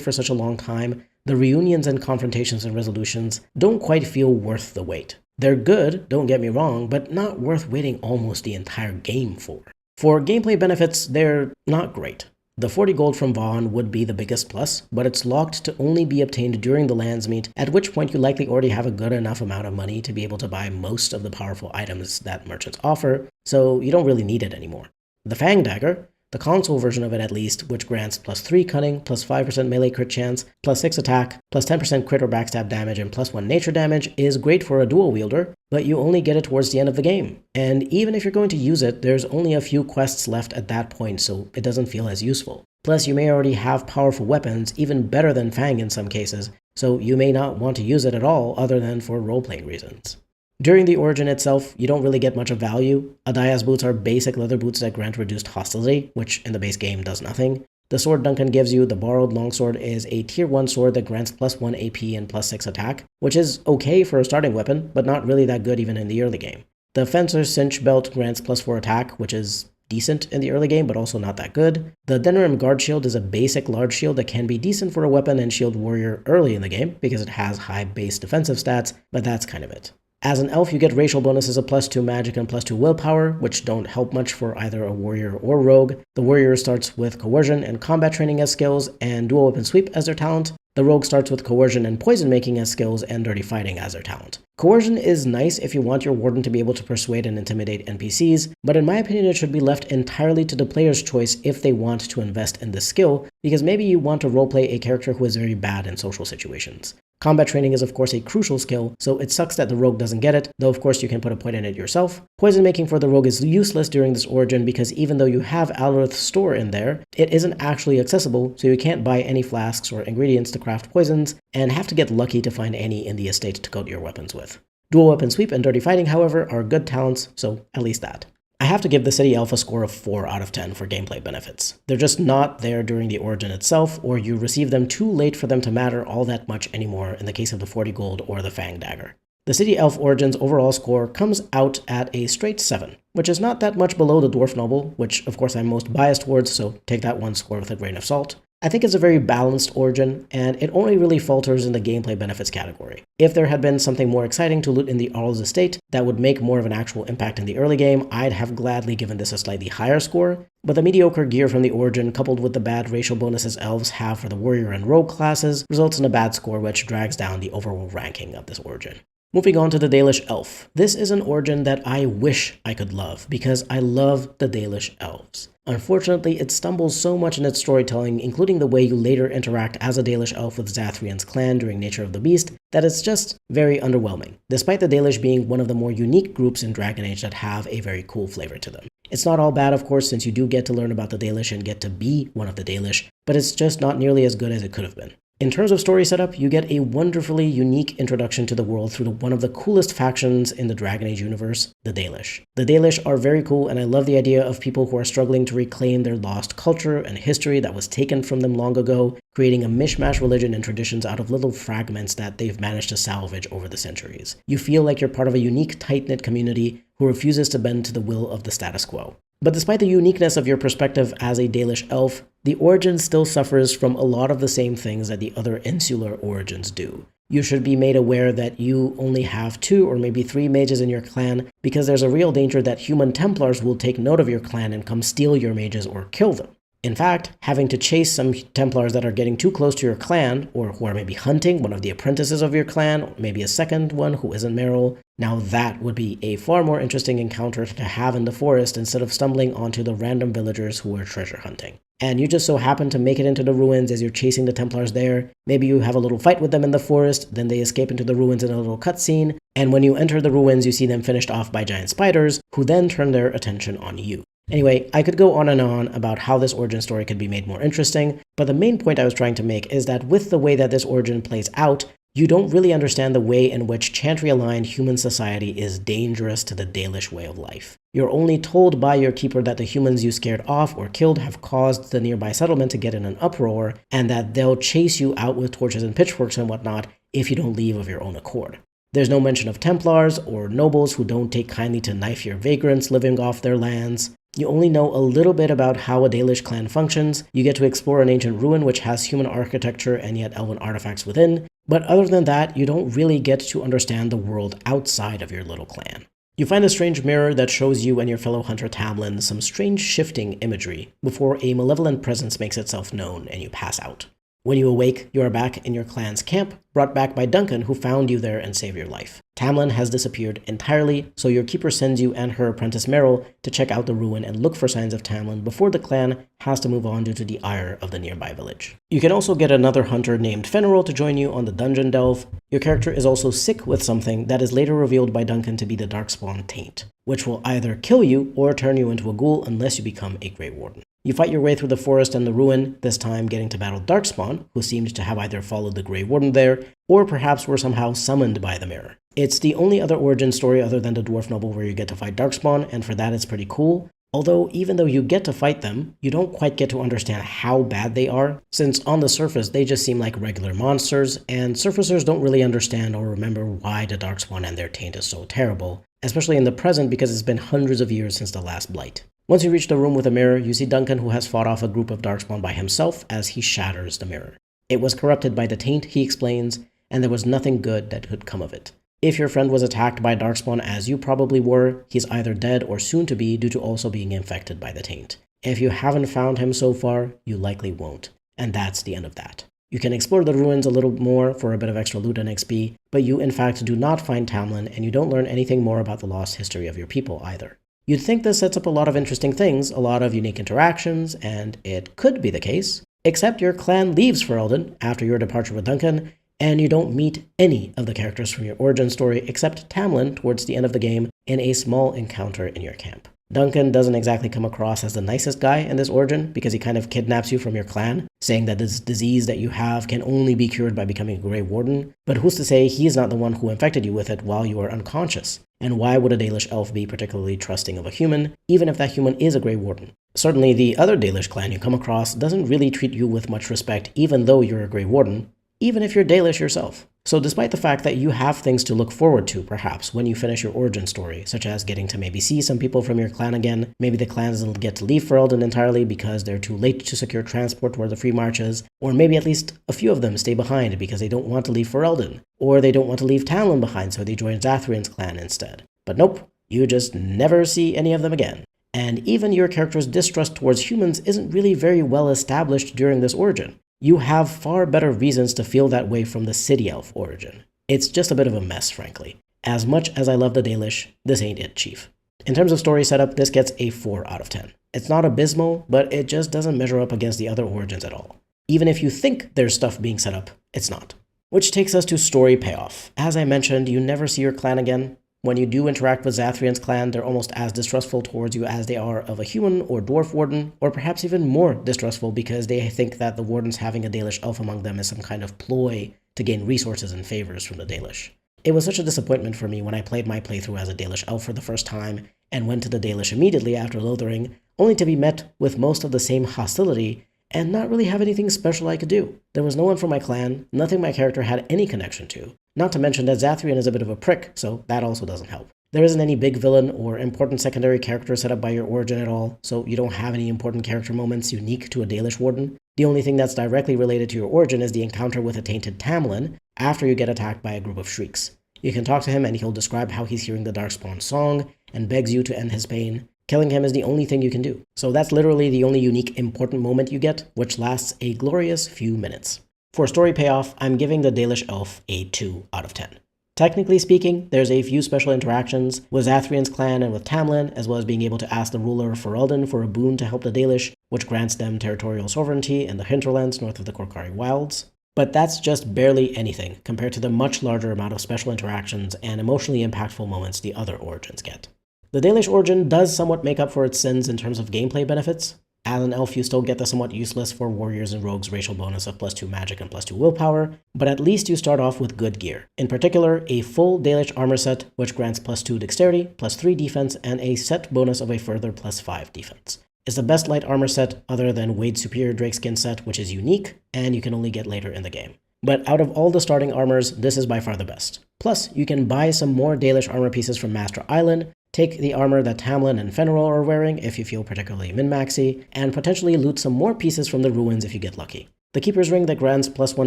for such a long time, the reunions and confrontations and resolutions don't quite feel worth the wait. They're good, don't get me wrong, but not worth waiting almost the entire game for. For gameplay benefits, they're not great. The 40 gold from Vaughn would be the biggest plus, but it's locked to only be obtained during the Landsmeet, at which point you likely already have a good enough amount of money to be able to buy most of the powerful items that merchants offer, so you don't really need it anymore. The Fang Dagger, the console version of it at least, which grants +3 cunning, +5% melee crit chance, +6 attack, +10% crit or backstab damage, and +1 nature damage, is great for a dual wielder, but you only get it towards the end of the game. And even if you're going to use it, there's only a few quests left at that point, so it doesn't feel as useful. Plus, you may already have powerful weapons, even better than Fang in some cases, so you may not want to use it at all other than for role-playing reasons. During the origin itself, you don't really get much of value. Adaya's boots are basic leather boots that grant reduced hostility, which in the base game does nothing. The sword Duncan gives you, the borrowed longsword, is a tier 1 sword that grants +1 AP and +6 attack, which is okay for a starting weapon, but not really that good even in the early game. The Fencer's cinch belt grants +4 attack, which is decent in the early game, but also not that good. The Denerim guard shield is a basic large shield that can be decent for a weapon and shield warrior early in the game, because it has high base defensive stats, but that's kind of it. As an elf, you get racial bonuses of +2 magic and +2 willpower, which don't help much for either a warrior or rogue. The warrior starts with coercion and combat training as skills, and dual weapon sweep as their talent. The rogue starts with coercion and poison making as skills, and dirty fighting as their talent. Coercion is nice if you want your warden to be able to persuade and intimidate NPCs, but in my opinion it should be left entirely to the player's choice if they want to invest in this skill, because maybe you want to roleplay a character who is very bad in social situations. Combat training is of course a crucial skill, so it sucks that the rogue doesn't get it, though of course you can put a point in it yourself. Poison making for the rogue is useless during this origin because even though you have Alrith's store in there, it isn't actually accessible, so you can't buy any flasks or ingredients to craft poisons, and have to get lucky to find any in the estate to coat your weapons with. Dual weapon sweep and dirty fighting, however, are good talents, so at least that. I have to give the City Elf a score of 4 out of 10 for gameplay benefits. They're just not there during the origin itself, or you receive them too late for them to matter all that much anymore in the case of the 40 gold or the Fang Dagger. The City Elf Origin's overall score comes out at a straight 7, which is not that much below the Dwarf Noble, which of course I'm most biased towards, so take that one score with a grain of salt. I think it's a very balanced origin, and it only really falters in the gameplay benefits category. If there had been something more exciting to loot in the Arl's estate that would make more of an actual impact in the early game, I'd have gladly given this a slightly higher score, but the mediocre gear from the origin coupled with the bad racial bonuses elves have for the warrior and rogue classes results in a bad score which drags down the overall ranking of this origin. Moving on to the Dalish Elf. This is an origin that I wish I could love, because I love the Dalish Elves. Unfortunately, it stumbles so much in its storytelling, including the way you later interact as a Dalish Elf with Zathrian's clan during Nature of the Beast, that it's just very underwhelming, despite the Dalish being one of the more unique groups in Dragon Age that have a very cool flavor to them. It's not all bad, of course, since you do get to learn about the Dalish and get to be one of the Dalish, but it's just not nearly as good as it could have been. In terms of story setup, you get a wonderfully unique introduction to the world through one of the coolest factions in the Dragon Age universe, the Dalish. The Dalish are very cool, and I love the idea of people who are struggling to reclaim their lost culture and history that was taken from them long ago, creating a mishmash religion and traditions out of little fragments that they've managed to salvage over the centuries. You feel like you're part of a unique, tight-knit community who refuses to bend to the will of the status quo. But despite the uniqueness of your perspective as a Dalish elf, the origin still suffers from a lot of the same things that the other insular origins do. You should be made aware that you only have 2 or maybe 3 mages in your clan, because there's a real danger that human Templars will take note of your clan and come steal your mages or kill them. In fact, having to chase some Templars that are getting too close to your clan, or who are maybe hunting one of the apprentices of your clan, or maybe a second one who isn't Merrill, now that would be a far more interesting encounter to have in the forest instead of stumbling onto the random villagers who are treasure hunting. And you just so happen to make it into the ruins as you're chasing the Templars there. Maybe you have a little fight with them in the forest, then they escape into the ruins in a little cutscene, and when you enter the ruins you see them finished off by giant spiders, who then turn their attention on you. Anyway, I could go on and on about how this origin story could be made more interesting, but the main point I was trying to make is that with the way that this origin plays out, you don't really understand the way in which Chantry-aligned human society is dangerous to the Dalish way of life. You're only told by your keeper that the humans you scared off or killed have caused the nearby settlement to get in an uproar, and that they'll chase you out with torches and pitchforks and whatnot if you don't leave of your own accord. There's no mention of Templars or nobles who don't take kindly to knife your vagrants living off their lands. You only know a little bit about how a Dalish clan functions. You get to explore an ancient ruin which has human architecture and yet elven artifacts within, but other than that, you don't really get to understand the world outside of your little clan. You find a strange mirror that shows you and your fellow hunter Tamlin some strange shifting imagery before a malevolent presence makes itself known and you pass out. When you awake, you are back in your clan's camp, brought back by Duncan, who found you there and saved your life. Tamlin has disappeared entirely, so your keeper sends you and her apprentice Merrill to check out the ruin and look for signs of Tamlin before the clan has to move on due to the ire of the nearby village. You can also get another hunter named Fenril to join you on the dungeon delve. Your character is also sick with something that is later revealed by Duncan to be the Darkspawn Taint, which will either kill you or turn you into a ghoul unless you become a Grey Warden. You fight your way through the forest and the ruin, this time getting to battle Darkspawn, who seemed to have either followed the Grey Warden there, or perhaps were somehow summoned by the mirror. It's the only other origin story other than the Dwarf Noble where you get to fight Darkspawn, and for that it's pretty cool. Although, even though you get to fight them, you don't quite get to understand how bad they are, since on the surface they just seem like regular monsters, and surfacers don't really understand or remember why the Darkspawn and their taint is so terrible, especially in the present because it's been hundreds of years since the last blight. Once you reach the room with a mirror, you see Duncan, who has fought off a group of Darkspawn by himself as he shatters the mirror. It was corrupted by the taint, he explains, and there was nothing good that could come of it. If your friend was attacked by Darkspawn as you probably were, he's either dead or soon to be due to also being infected by the taint. If you haven't found him so far, you likely won't. And that's the end of that. You can explore the ruins a little more for a bit of extra loot and XP, but you in fact do not find Tamlin, and you don't learn anything more about the lost history of your people either. You'd think this sets up a lot of interesting things, a lot of unique interactions, and it could be the case, except your clan leaves Ferelden after your departure with Duncan, and you don't meet any of the characters from your origin story except Tamlin towards the end of the game in a small encounter in your camp. Duncan doesn't exactly come across as the nicest guy in this origin because he kind of kidnaps you from your clan, saying that this disease that you have can only be cured by becoming a Grey Warden, but who's to say he's not the one who infected you with it while you were unconscious? And why would a Dalish Elf be particularly trusting of a human, even if that human is a Grey Warden? Certainly the other Dalish clan you come across doesn't really treat you with much respect even though you're a Grey Warden, even if you're Dalish yourself. So despite the fact that you have things to look forward to, perhaps, when you finish your origin story, such as getting to maybe see some people from your clan again, maybe the clans will get to leave Ferelden entirely because they're too late to secure transport toward the free marches, or maybe at least a few of them stay behind because they don't want to leave Ferelden, or they don't want to leave Tamlin behind so they join Zathrian's clan instead. But nope, you just never see any of them again. And even your character's distrust towards humans isn't really very well established during this origin. You have far better reasons to feel that way from the City Elf origin. It's just a bit of a mess, frankly. As much as I love the Dalish, this ain't it, Chief. In terms of story setup, this gets a 4 out of 10. It's not abysmal, but it just doesn't measure up against the other origins at all. Even if you think there's stuff being set up, it's not. Which takes us to story payoff. As I mentioned, you never see your clan again. When you do interact with Zathrian's clan, they're almost as distrustful towards you as they are of a human or dwarf warden, or perhaps even more distrustful because they think that the wardens having a Dalish elf among them is some kind of ploy to gain resources and favors from the Dalish. It was such a disappointment for me when I played my playthrough as a Dalish elf for the first time and went to the Dalish immediately after Lothering, only to be met with most of the same hostility and not really have anything special I could do. There was no one from my clan, nothing my character had any connection to. Not to mention that Zathrian is a bit of a prick, so that also doesn't help. There isn't any big villain or important secondary character set up by your origin at all, so you don't have any important character moments unique to a Dalish warden. The only thing that's directly related to your origin is the encounter with a tainted Tamlin after you get attacked by a group of shrieks. You can talk to him and he'll describe how he's hearing the Darkspawn song and begs you to end his pain. Killing him is the only thing you can do. So that's literally the only unique important moment you get, which lasts a glorious few minutes. For story payoff, I'm giving the Dalish Elf a 2 out of 10. Technically speaking, there's a few special interactions with Zathrian's clan and with Tamlin, as well as being able to ask the ruler of Ferelden for a boon to help the Dalish, which grants them territorial sovereignty in the hinterlands north of the Korkari Wilds. But that's just barely anything compared to the much larger amount of special interactions and emotionally impactful moments the other origins get. The Dalish origin does somewhat make up for its sins in terms of gameplay benefits. As an elf, you still get the somewhat useless for warriors and rogues racial bonus of +2 magic and +2 willpower, but at least you start off with good gear. In particular, a full Dalish armor set, which grants +2 dexterity, +3 defense, and a set bonus of a further +5 defense. It's the best light armor set other than Wade's Superior Drakeskin set, which is unique, and you can only get later in the game. But out of all the starting armors, this is by far the best. Plus, you can buy some more Dalish armor pieces from Master Island, take the armor that Tamlin and Fenrir are wearing if you feel particularly min-maxy, and potentially loot some more pieces from the ruins if you get lucky. The Keeper's Ring that grants +1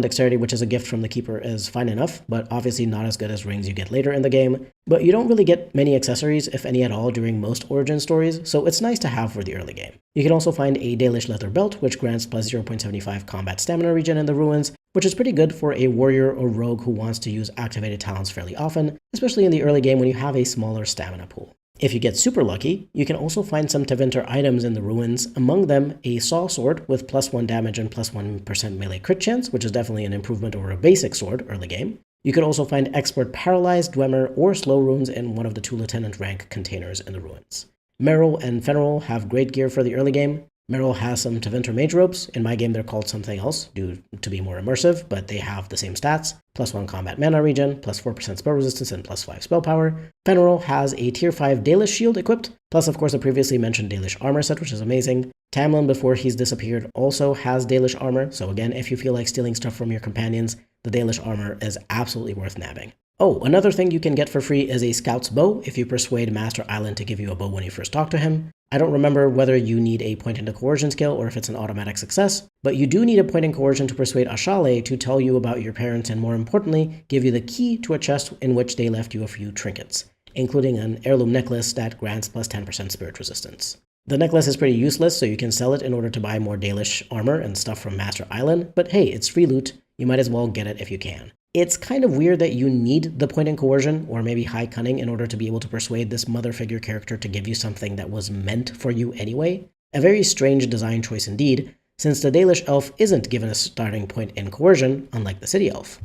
dexterity, which is a gift from the Keeper, is fine enough, but obviously not as good as rings you get later in the game. But you don't really get many accessories, if any at all, during most origin stories, so it's nice to have for the early game. You can also find a Dalish leather belt, which grants +0.75 combat stamina regen in the ruins, which is pretty good for a warrior or rogue who wants to use activated talents fairly often, especially in the early game when you have a smaller stamina pool. If you get super lucky, you can also find some Tevinter items in the ruins, among them a saw sword with +1 damage and +1% melee crit chance, which is definitely an improvement over a basic sword early game. You could also find expert paralyzed, dwemer, or slow runes in one of the 2 lieutenant rank containers in the ruins. Merrill and Fenrir have great gear for the early game. Merrill has some Tevinter mage ropes. In my game they're called something else due to be more immersive, but they have the same stats. +1 combat mana regen, +4% spell resistance, and +5 spell power. Fenrir has a tier 5 Dalish shield equipped, plus of course the previously mentioned Dalish armor set, which is amazing. Tamlin, before he's disappeared, also has Dalish armor, so again, if you feel like stealing stuff from your companions, the Dalish armor is absolutely worth nabbing. Oh, another thing you can get for free is a Scout's Bow if you persuade Master Island to give you a bow when you first talk to him. I don't remember whether you need a point into coercion skill or if it's an automatic success, but you do need a point in coercion to persuade Ashale to tell you about your parents and, more importantly, give you the key to a chest in which they left you a few trinkets, including an heirloom necklace that grants +10% spirit resistance. The necklace is pretty useless, so you can sell it in order to buy more Dalish armor and stuff from Master Island, but hey, it's free loot, you might as well get it if you can. It's kind of weird that you need the point in coercion, or maybe high cunning, in order to be able to persuade this mother figure character to give you something that was meant for you anyway. A very strange design choice indeed, since the Dalish Elf isn't given a starting point in coercion, unlike the City Elf.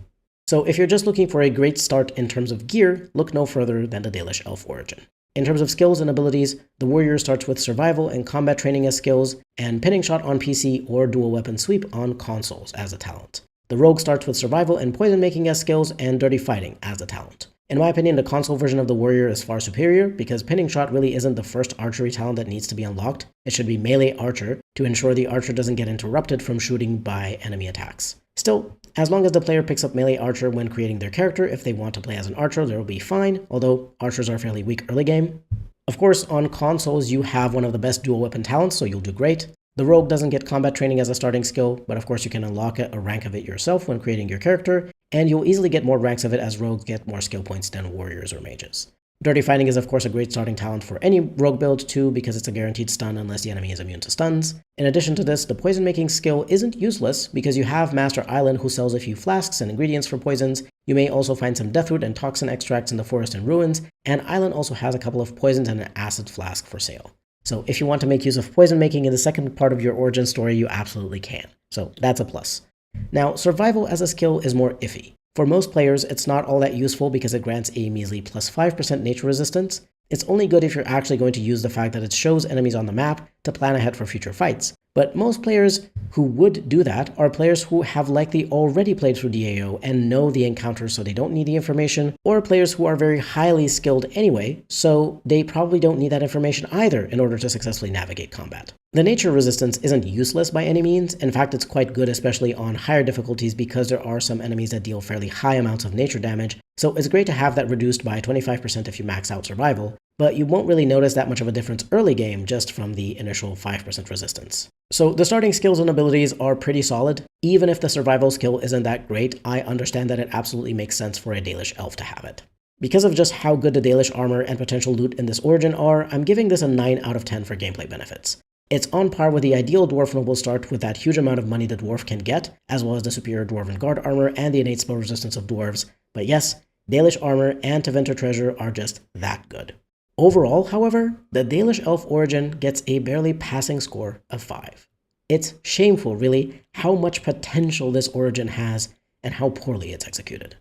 So if you're just looking for a great start in terms of gear, look no further than the Dalish Elf origin. In terms of skills and abilities, the warrior starts with survival and combat training as skills, and pinning shot on PC or dual weapon sweep on consoles as a talent. The rogue starts with survival and poison making as skills and dirty fighting as a talent. In my opinion, the console version of the warrior is far superior because pinning shot really isn't the first archery talent that needs to be unlocked. It should be melee archer to ensure the archer doesn't get interrupted from shooting by enemy attacks. Still, as long as the player picks up melee archer when creating their character, if they want to play as an archer, they'll be fine, although archers are fairly weak early game. Of course, on consoles, you have one of the best dual weapon talents, so you'll do great. The rogue doesn't get combat training as a starting skill, but of course you can unlock a rank of it yourself when creating your character, and you'll easily get more ranks of it as rogues get more skill points than warriors or mages. Dirty fighting is of course a great starting talent for any rogue build too, because it's a guaranteed stun unless the enemy is immune to stuns. In addition to this, the poison making skill isn't useless because you have Master Island who sells a few flasks and ingredients for poisons. You may also find some deathroot and toxin extracts in the forest and ruins, and Island also has a couple of poisons and an acid flask for sale. So if you want to make use of poison making in the second part of your origin story, you absolutely can. So that's a plus. Now, survival as a skill is more iffy. For most players, it's not all that useful because it grants a measly plus 5% nature resistance. It's only good if you're actually going to use the fact that it shows enemies on the map to plan ahead for future fights. But most players who would do that are players who have likely already played through DAO and know the encounters so they don't need the information, or players who are very highly skilled anyway, so they probably don't need that information either in order to successfully navigate combat. The nature resistance isn't useless by any means. In fact, it's quite good, especially on higher difficulties because there are some enemies that deal fairly high amounts of nature damage, so it's great to have that reduced by 25% if you max out survival, but you won't really notice that much of a difference early game just from the initial 5% resistance. So the starting skills and abilities are pretty solid. Even if the survival skill isn't that great, I understand that it absolutely makes sense for a Dalish Elf to have it. Because of just how good the Dalish armor and potential loot in this origin are, I'm giving this a 9 out of 10 for gameplay benefits. It's on par with the ideal Dwarf Noble start with that huge amount of money the Dwarf can get, as well as the superior Dwarven Guard armor and the innate spell resistance of Dwarves, but yes, Dalish armor and Tevinter treasure are just that good. Overall, however, the Dalish Elf origin gets a barely passing score of 5. It's shameful, really, how much potential this origin has and how poorly it's executed.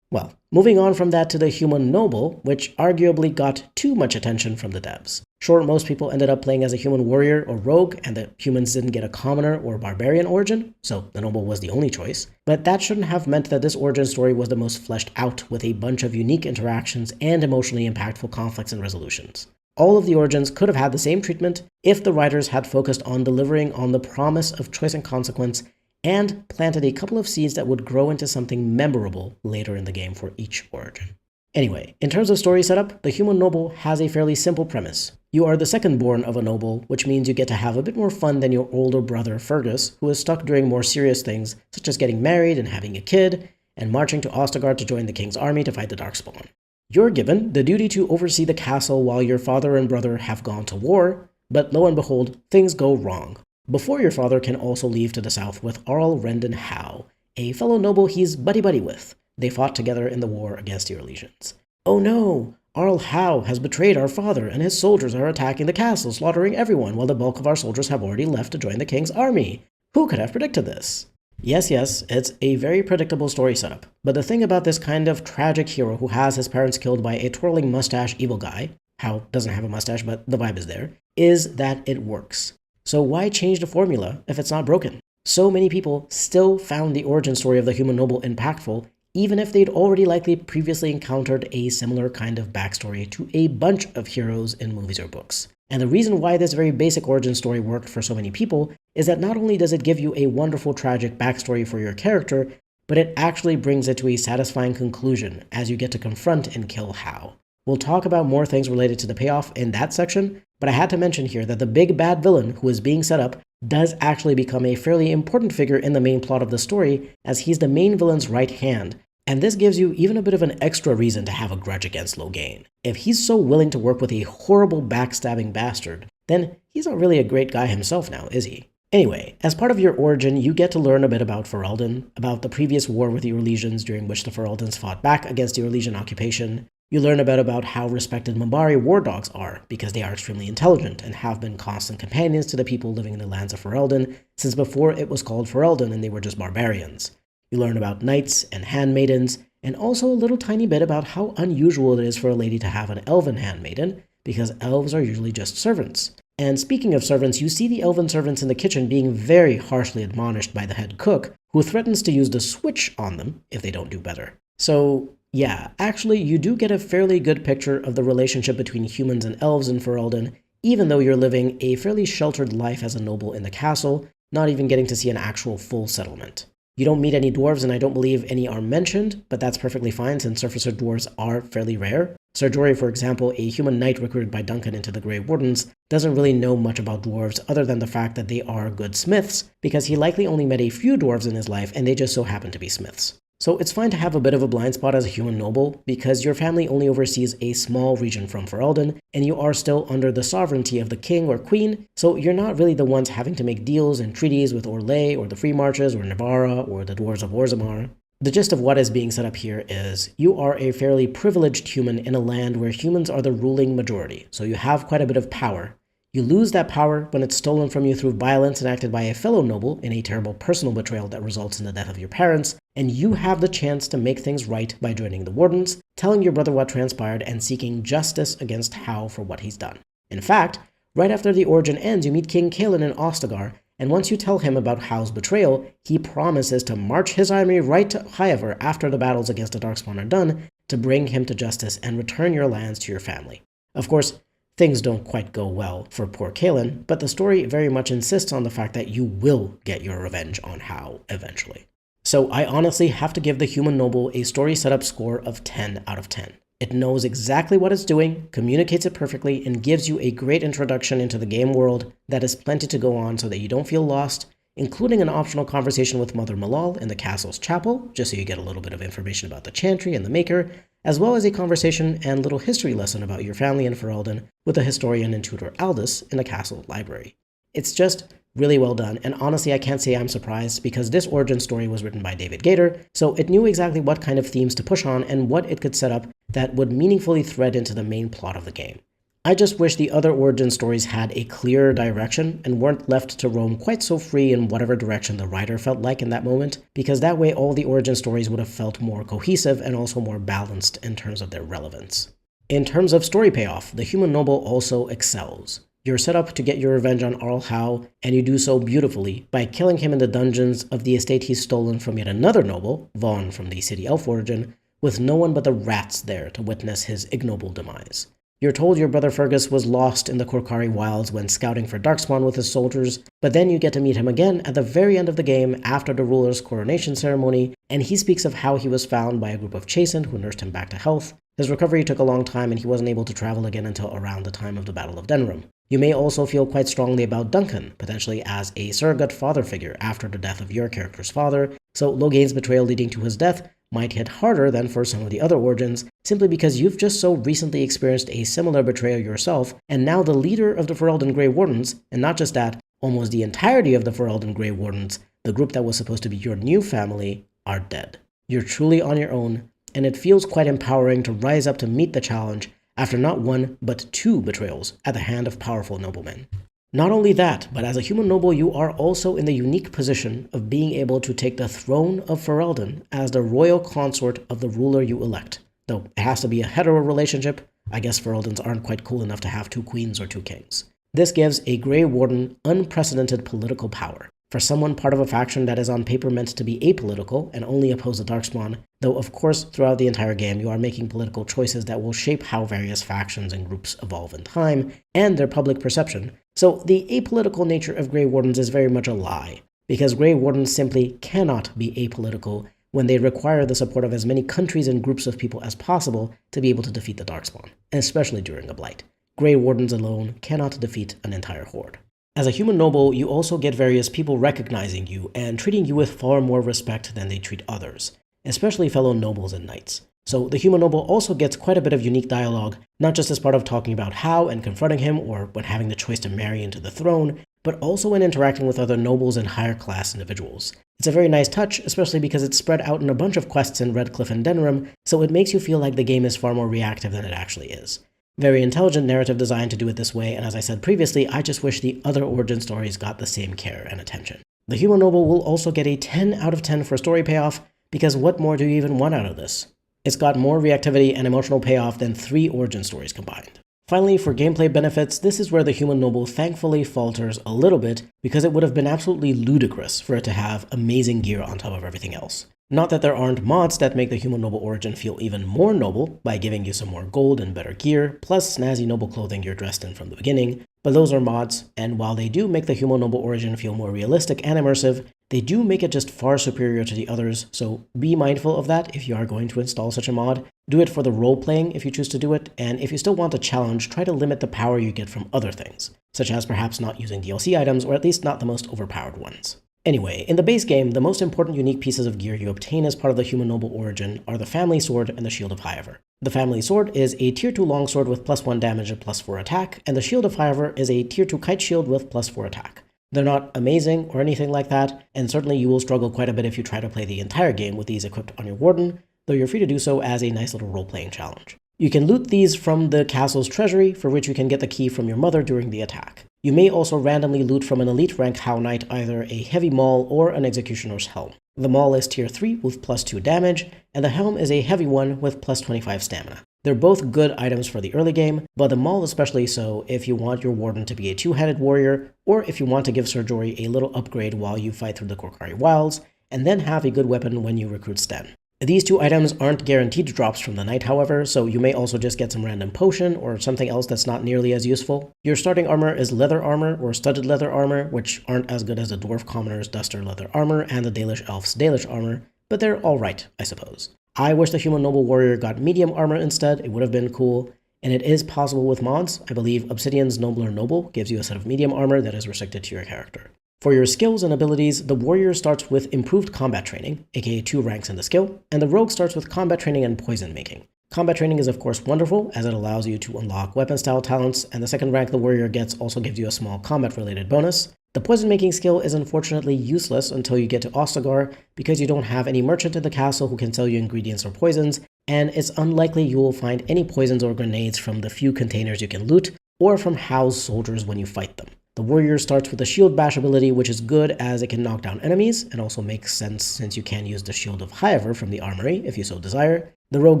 Well, moving on from that to the Human Noble, which arguably got too much attention from the devs. Sure, most people ended up playing as a human warrior or rogue, and the humans didn't get a commoner or barbarian origin, so the noble was the only choice. But that shouldn't have meant that this origin story was the most fleshed out, with a bunch of unique interactions and emotionally impactful conflicts and resolutions. All of the origins could have had the same treatment if the writers had focused on delivering on the promise of choice and consequence and planted a couple of seeds that would grow into something memorable later in the game for each origin. Anyway, in terms of story setup, the Human Noble has a fairly simple premise. You are the second born of a noble, which means you get to have a bit more fun than your older brother Fergus, who is stuck doing more serious things, such as getting married and having a kid, and marching to Ostegard to join the king's army to fight the Darkspawn. You're given the duty to oversee the castle while your father and brother have gone to war, but lo and behold, things go wrong. Before your father can also leave to the south with Arl Rendon Howe, a fellow noble he's buddy-buddy with. They fought together in the war against your legions. Oh no! Arl Howe has betrayed our father, and his soldiers are attacking the castle, slaughtering everyone, while the bulk of our soldiers have already left to join the king's army. Who could have predicted this? Yes, it's a very predictable story setup. But the thing about this kind of tragic hero who has his parents killed by a twirling mustache evil guy, Howe doesn't have a mustache, but the vibe is there, is that it works. So why change the formula if it's not broken? So many people still found the origin story of the Human Noble impactful, even if they'd already likely previously encountered a similar kind of backstory to a bunch of heroes in movies or books. And the reason why this very basic origin story worked for so many people is that not only does it give you a wonderful tragic backstory for your character, but it actually brings it to a satisfying conclusion as you get to confront and kill Howe. We'll talk about more things related to the payoff in that section, but I had to mention here that the big bad villain who is being set up does actually become a fairly important figure in the main plot of the story, as he's the main villain's right hand, and this gives you even a bit of an extra reason to have a grudge against Loghain. If he's so willing to work with a horrible backstabbing bastard, then he's not really a great guy himself now, is he? Anyway, as part of your origin, you get to learn a bit about Ferelden, about the previous war with the Eurlesians during which the Fereldans fought back against the Eurlesian occupation. You learn a bit about how respected Mabari war dogs are, because they are extremely intelligent and have been constant companions to the people living in the lands of Ferelden since before it was called Ferelden and they were just barbarians. You learn about knights and handmaidens, and also a little tiny bit about how unusual it is for a lady to have an elven handmaiden, because elves are usually just servants. And speaking of servants, you see the elven servants in the kitchen being very harshly admonished by the head cook, who threatens to use the switch on them if they don't do better. So yeah, actually you do get a fairly good picture of the relationship between humans and elves in Ferelden, even though you're living a fairly sheltered life as a noble in the castle, not even getting to see an actual full settlement. You don't meet any dwarves, and I don't believe any are mentioned, but that's perfectly fine since surfacer dwarves are fairly rare. Sir Jory, for example, a human knight recruited by Duncan into the Grey Wardens, doesn't really know much about dwarves other than the fact that they are good smiths, because he likely only met a few dwarves in his life and they just so happen to be smiths. So it's fine to have a bit of a blind spot as a human noble, because your family only oversees a small region from Ferelden, and you are still under the sovereignty of the king or queen, so you're not really the ones having to make deals and treaties with Orlais or the Free Marches or Navarra or the Dwarves of Orzammar. The gist of what is being set up here is you are a fairly privileged human in a land where humans are the ruling majority, so you have quite a bit of power. You lose that power when it's stolen from you through violence enacted by a fellow noble in a terrible personal betrayal that results in the death of your parents, and you have the chance to make things right by joining the Wardens, telling your brother what transpired, and seeking justice against Hal for what he's done. In fact, right after the origin ends, you meet King Kaelin in Ostagar, and once you tell him about Hal's betrayal, he promises to march his army right to Highever after the battles against the Darkspawn are done to bring him to justice and return your lands to your family. Of course, things don't quite go well for poor Kaelin, but the story very much insists on the fact that you will get your revenge on Hal eventually. So I honestly have to give the Human Noble a story setup score of 10 out of 10. It knows exactly what it's doing, communicates it perfectly, and gives you a great introduction into the game world that is plenty to go on so that you don't feel lost, including an optional conversation with Mother Malal in the castle's chapel, just so you get a little bit of information about the chantry and the maker, as well as a conversation and little history lesson about your family in Ferelden with the historian and tutor Aldous in the castle library. It's just really well done, and honestly I can't say I'm surprised because this origin story was written by David Gator, so it knew exactly what kind of themes to push on and what it could set up that would meaningfully thread into the main plot of the game. I just wish the other origin stories had a clearer direction and weren't left to roam quite so free in whatever direction the writer felt like in that moment, because that way all the origin stories would have felt more cohesive and also more balanced in terms of their relevance. In terms of story payoff, the Human Noble also excels. You're set up to get your revenge on Arl Howe, and you do so beautifully by killing him in the dungeons of the estate he's stolen from yet another noble, Vaughn from the City Elf origin, with no one but the rats there to witness his ignoble demise. You're told your brother Fergus was lost in the Korkari wilds when scouting for Darkspawn with his soldiers, but then you get to meet him again at the very end of the game after the ruler's coronation ceremony, and he speaks of how he was found by a group of Chastened who nursed him back to health. His recovery took a long time and he wasn't able to travel again until around the time of the Battle of Denrim. You may also feel quite strongly about Duncan, potentially as a surrogate father figure after the death of your character's father, so Loghain's betrayal leading to his death might hit harder than for some of the other origins, simply because you've just so recently experienced a similar betrayal yourself, and now the leader of the Ferelden Grey Wardens, and not just that, almost the entirety of the Ferelden Grey Wardens, the group that was supposed to be your new family, are dead. You're truly on your own, and it feels quite empowering to rise up to meet the challenge after not one, but two betrayals at the hand of powerful noblemen. Not only that, but as a human noble, you are also in the unique position of being able to take the throne of Ferelden as the royal consort of the ruler you elect. Though it has to be a hetero relationship, I guess Fereldans aren't quite cool enough to have two queens or two kings. This gives a Grey Warden unprecedented political power. For someone part of a faction that is on paper meant to be apolitical and only oppose the Darkspawn, though of course throughout the entire game you are making political choices that will shape how various factions and groups evolve in time, and their public perception. So the apolitical nature of Grey Wardens is very much a lie, because Grey Wardens simply cannot be apolitical when they require the support of as many countries and groups of people as possible to be able to defeat the Darkspawn, especially during a Blight. Grey Wardens alone cannot defeat an entire horde. As a human noble, you also get various people recognizing you and treating you with far more respect than they treat others. especially fellow nobles and knights. So the human noble also gets quite a bit of unique dialogue, not just as part of talking about how and confronting him, or when having the choice to marry into the throne, but also when interacting with other nobles and higher class individuals. It's a very nice touch, especially because it's spread out in a bunch of quests in Redcliffe and Denram, so it makes you feel like the game is far more reactive than it actually is. Very intelligent narrative design to do it this way, and as I said previously, I just wish the other origin stories got the same care and attention. The human noble will also get a 10 out of 10 for story payoff, because what more do you even want out of this? It's got more reactivity and emotional payoff than 3 origin stories combined. Finally, for gameplay benefits, this is where the human noble thankfully falters a little bit, because it would have been absolutely ludicrous for it to have amazing gear on top of everything else. Not that there aren't mods that make the human noble origin feel even more noble by giving you some more gold and better gear, plus snazzy noble clothing you're dressed in from the beginning, but those are mods, and while they do make the human noble origin feel more realistic and immersive, they do make it just far superior to the others, so be mindful of that if you are going to install such a mod. Do it for the role-playing if you choose to do it, and if you still want a challenge, try to limit the power you get from other things, such as perhaps not using DLC items, or at least not the most overpowered ones. Anyway, in the base game, the most important unique pieces of gear you obtain as part of the human noble origin are the family sword and the shield of Highever. The family sword is a tier 2 longsword with +1 damage and +4 attack, and the shield of Highever is a tier 2 kite shield with +4 attack. They're not amazing or anything like that, and certainly you will struggle quite a bit if you try to play the entire game with these equipped on your warden, though you're free to do so as a nice little role-playing challenge. You can loot these from the castle's treasury, for which you can get the key from your mother during the attack. You may also randomly loot from an elite rank How Knight either a heavy maul or an executioner's helm. The maul is tier 3 with +2 damage, and the helm is a heavy one with +25 stamina. They're both good items for the early game, but the maul especially so if you want your warden to be a two-headed warrior, or if you want to give Sir Jory a little upgrade while you fight through the Korkari Wilds, and then have a good weapon when you recruit Sten. These 2 items aren't guaranteed drops from the knight, however, so you may also just get some random potion or something else that's not nearly as useful. Your starting armor is leather armor or studded leather armor, which aren't as good as the Dwarf Commoner's duster leather armor and the Dalish Elf's Dalish armor, but they're alright, I suppose. I wish the human noble warrior got medium armor instead, it would have been cool, and it is possible with mods. I believe Obsidian's Nobler Noble gives you a set of medium armor that is restricted to your character. For your skills and abilities, the warrior starts with improved combat training, aka 2 ranks in the skill, and the rogue starts with combat training and poison making. Combat training is of course wonderful, as it allows you to unlock weapon style talents, and the second rank the warrior gets also gives you a small combat related bonus. The poison making skill is unfortunately useless until you get to Ostagar, because you don't have any merchant in the castle who can sell you ingredients or poisons, and it's unlikely you will find any poisons or grenades from the few containers you can loot, or from Hal's soldiers when you fight them. The warrior starts with the shield bash ability, which is good as it can knock down enemies, and also makes sense since you can use the shield of Highever from the armory if you so desire. The rogue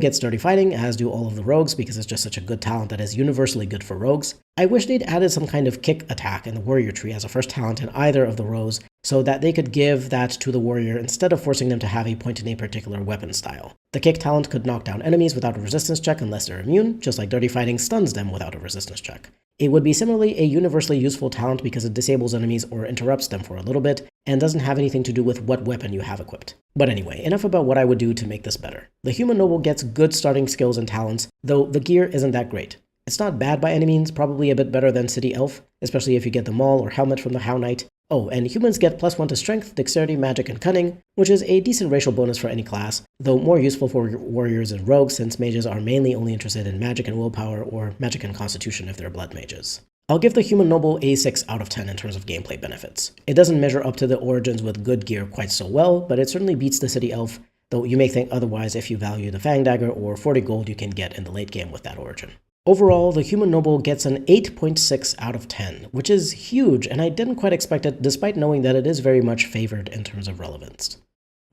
gets dirty fighting, as do all of the rogues, because it's just such a good talent that is universally good for rogues. I wish they'd added some kind of kick attack in the warrior tree as a first talent in either of the rows, so that they could give that to the warrior instead of forcing them to have a point in a particular weapon style. The kick talent could knock down enemies without a resistance check unless they're immune, just like dirty fighting stuns them without a resistance check. It would be similarly a universally useful talent because it disables enemies or interrupts them for a little bit, and doesn't have anything to do with what weapon you have equipped. But anyway, enough about what I would do to make this better. The human noble gets good starting skills and talents, though the gear isn't that great. It's not bad by any means, probably a bit better than City Elf, especially if you get the maul or helmet from the How Knight. Oh, and humans get +1 to strength, dexterity, magic, and cunning, which is a decent racial bonus for any class, though more useful for warriors and rogues since mages are mainly only interested in magic and willpower, or magic and constitution if they're blood mages. I'll give the human noble a 6 out of 10 in terms of gameplay benefits. It doesn't measure up to the origins with good gear quite so well, but it certainly beats the City Elf, though you may think otherwise if you value the Fang Dagger or 40 gold you can get in the late game with that origin. Overall, the human noble gets an 8.6 out of 10, which is huge, and I didn't quite expect it despite knowing that it is very much favored in terms of relevance.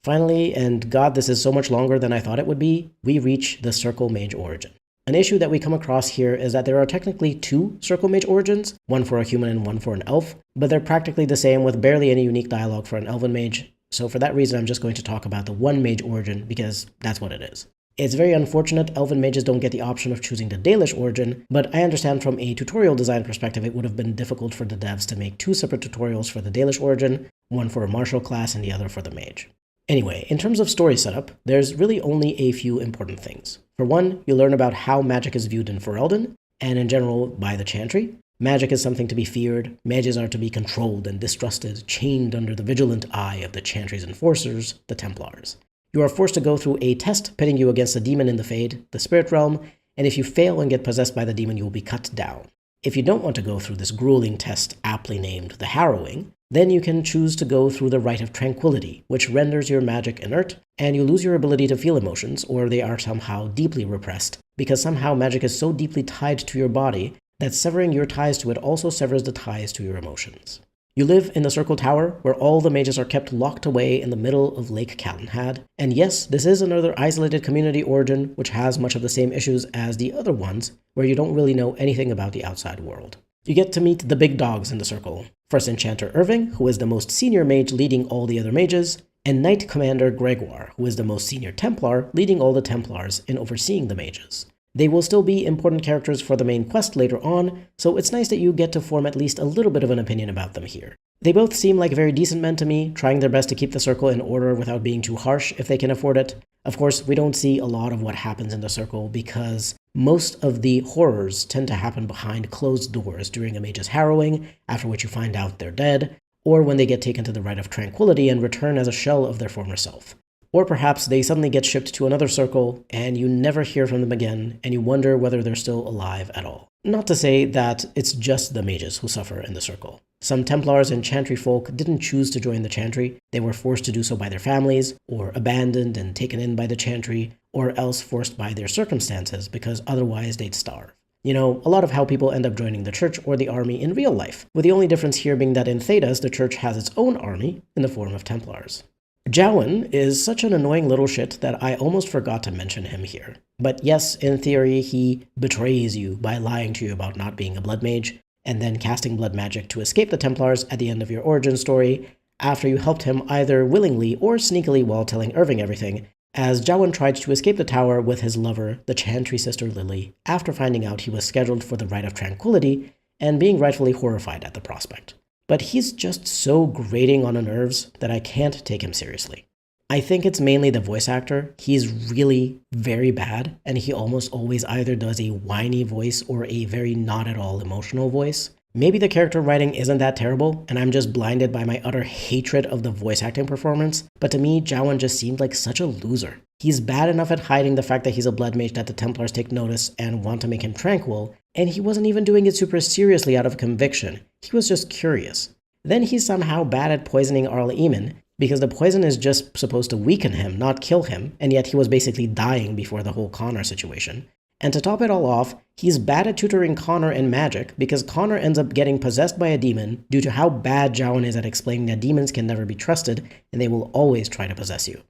Finally, and god this is so much longer than I thought it would be, we reach the Circle Mage origin. An issue that we come across here is that there are technically 2 Circle Mage origins, one for a human and one for an elf, but they're practically the same with barely any unique dialogue for an elven mage, so for that reason I'm just going to talk about the one mage origin because that's what it is. It's very unfortunate elven mages don't get the option of choosing the Dalish origin, but I understand from a tutorial design perspective it would have been difficult for the devs to make 2 separate tutorials for the Dalish origin, one for a martial class and the other for the mage. Anyway, in terms of story setup, there's really only a few important things. For one, you learn about how magic is viewed in Ferelden, and in general by the Chantry. Magic is something to be feared, mages are to be controlled and distrusted, chained under the vigilant eye of the Chantry's enforcers, the Templars. You are forced to go through a test pitting you against a demon in the Fade, the Spirit Realm, and if you fail and get possessed by the demon, you will be cut down. If you don't want to go through this grueling test aptly named the Harrowing, then you can choose to go through the Rite of Tranquility, which renders your magic inert, and you lose your ability to feel emotions, or they are somehow deeply repressed, because somehow magic is so deeply tied to your body that severing your ties to it also severs the ties to your emotions. You live in the Circle Tower, where all the mages are kept locked away in the middle of Lake Calenhad. And yes, this is another isolated community origin, which has much of the same issues as the other ones, where you don't really know anything about the outside world. You get to meet the big dogs in the Circle. First Enchanter Irving, who is the most senior mage leading all the other mages, and Knight Commander Gregoire, who is the most senior Templar leading all the Templars in overseeing the mages. They will still be important characters for the main quest later on, so it's nice that you get to form at least a little bit of an opinion about them here. They both seem like very decent men to me, trying their best to keep the Circle in order without being too harsh if they can afford it. Of course, we don't see a lot of what happens in the Circle because most of the horrors tend to happen behind closed doors during a mage's harrowing, after which you find out they're dead, or when they get taken to the Rite of Tranquility and return as a shell of their former self. Or perhaps they suddenly get shipped to another Circle, and you never hear from them again, and you wonder whether they're still alive at all. Not to say that it's just the mages who suffer in the Circle. Some Templars and Chantry folk didn't choose to join the Chantry. They were forced to do so by their families, or abandoned and taken in by the Chantry, or else forced by their circumstances, because otherwise they'd starve. You know, a lot of how people end up joining the church or the army in real life, with the only difference here being that in Thedas, the church has its own army in the form of Templars. Jowan is such an annoying little shit that I almost forgot to mention him here. But yes, in theory, he betrays you by lying to you about not being a blood mage, and then casting blood magic to escape the Templars at the end of your origin story, after you helped him either willingly or sneakily while telling Irving everything, as Jowan tried to escape the tower with his lover, the Chantry sister Lily, after finding out he was scheduled for the Rite of Tranquility, and being rightfully horrified at the prospect. But he's just so grating on the nerves that I can't take him seriously. I think it's mainly the voice actor. He's really very bad, and he almost always either does a whiny voice or a very not at all emotional voice. Maybe the character writing isn't that terrible, and I'm just blinded by my utter hatred of the voice acting performance, but to me, Jowan just seemed like such a loser. He's bad enough at hiding the fact that he's a blood mage that the Templars take notice and want to make him tranquil, and he wasn't even doing it super seriously out of conviction. He was just curious. Then he's somehow bad at poisoning Arl Eamon, because the poison is just supposed to weaken him, not kill him, and yet he was basically dying before the whole Connor situation. And to top it all off, he's bad at tutoring Connor in magic, because Connor ends up getting possessed by a demon due to how bad Jowan is at explaining that demons can never be trusted, and they will always try to possess you.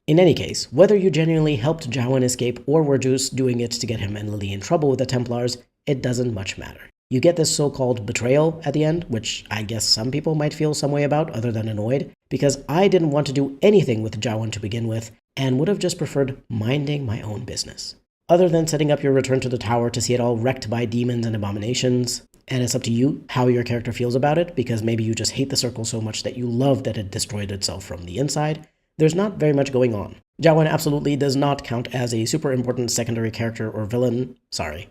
In any case, whether you genuinely helped Jowan escape or were just doing it to get him and Lily in trouble with the Templars, it doesn't much matter. You get this so-called betrayal at the end, which I guess some people might feel some way about other than annoyed, because I didn't want to do anything with Jowan to begin with, and would have just preferred minding my own business. Other than setting up your return to the tower to see it all wrecked by demons and abominations, and it's up to you how your character feels about it, because maybe you just hate the Circle so much that you love that it destroyed itself from the inside, there's not very much going on. Jowan absolutely does not count as a super important secondary character or villain, sorry.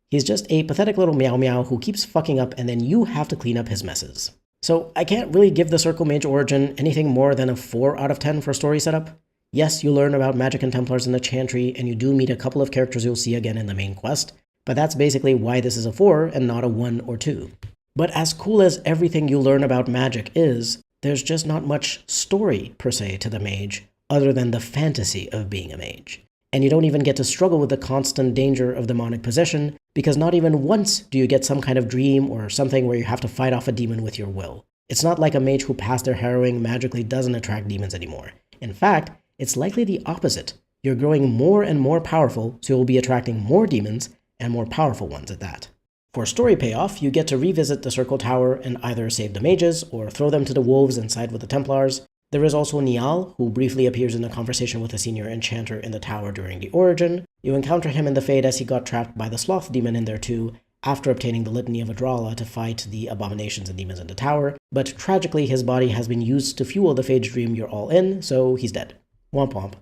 He's just a pathetic little meow meow who keeps fucking up and then you have to clean up his messes. So I can't really give the Circle Mage origin anything more than a 4 out of 10 for story setup. Yes, you learn about magic and Templars in the Chantry, and you do meet a couple of characters you'll see again in the main quest, but that's basically why this is a 4 and not a 1 or 2. But as cool as everything you learn about magic is, there's just not much story per se to the mage, other than the fantasy of being a mage. And you don't even get to struggle with the constant danger of demonic possession, because not even once do you get some kind of dream or something where you have to fight off a demon with your will. It's not like a mage who passed their harrowing magically doesn't attract demons anymore. In fact, it's likely the opposite. You're growing more and more powerful, so you'll be attracting more demons, and more powerful ones at that. For story payoff, you get to revisit the Circle Tower and either save the mages, or throw them to the wolves and side with the Templars. There is also Niall, who briefly appears in a conversation with a senior enchanter in the tower during the origin. You encounter him in the Fade as he got trapped by the Sloth demon in there too, after obtaining the Litany of Adralla to fight the abominations and demons in the tower, but tragically his body has been used to fuel the Fade's dream you're all in, so he's dead. Womp womp.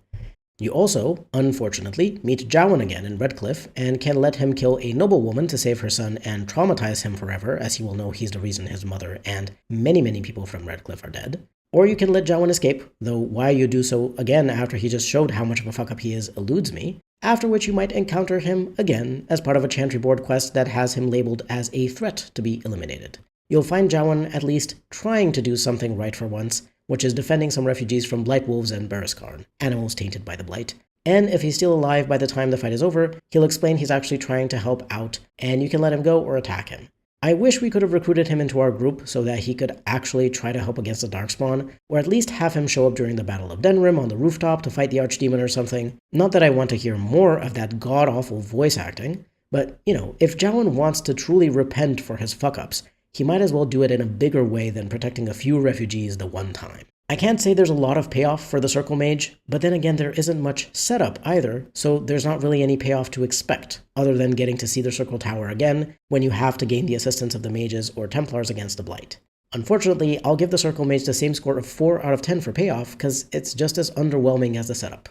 You also, unfortunately, meet Jowan again in Redcliffe, and can let him kill a noblewoman to save her son and traumatize him forever, as he will know he's the reason his mother and many people from Redcliffe are dead. Or you can let Jowen escape, though why you do so again after he just showed how much of a fuck up he is eludes me, after which you might encounter him again as part of a Chantry board quest that has him labeled as a threat to be eliminated. You'll find Jowen at least trying to do something right for once, which is defending some refugees from Blight Wolves and Bereskarn, animals tainted by the Blight. And if he's still alive by the time the fight is over, he'll explain he's actually trying to help out, and you can let him go or attack him. I wish we could have recruited him into our group so that he could actually try to help against the Darkspawn, or at least have him show up during the Battle of Denrim on the rooftop to fight the Archdemon or something. Not that I want to hear more of that god-awful voice acting, but, if Jowen wants to truly repent for his fuck-ups, he might as well do it in a bigger way than protecting a few refugees the one time. I can't say there's a lot of payoff for the Circle Mage, but then again there isn't much setup either, so there's not really any payoff to expect, other than getting to see the Circle Tower again when you have to gain the assistance of the Mages or Templars against the Blight. Unfortunately, I'll give the Circle Mage the same score of 4 out of 10 for payoff, because it's just as underwhelming as the setup.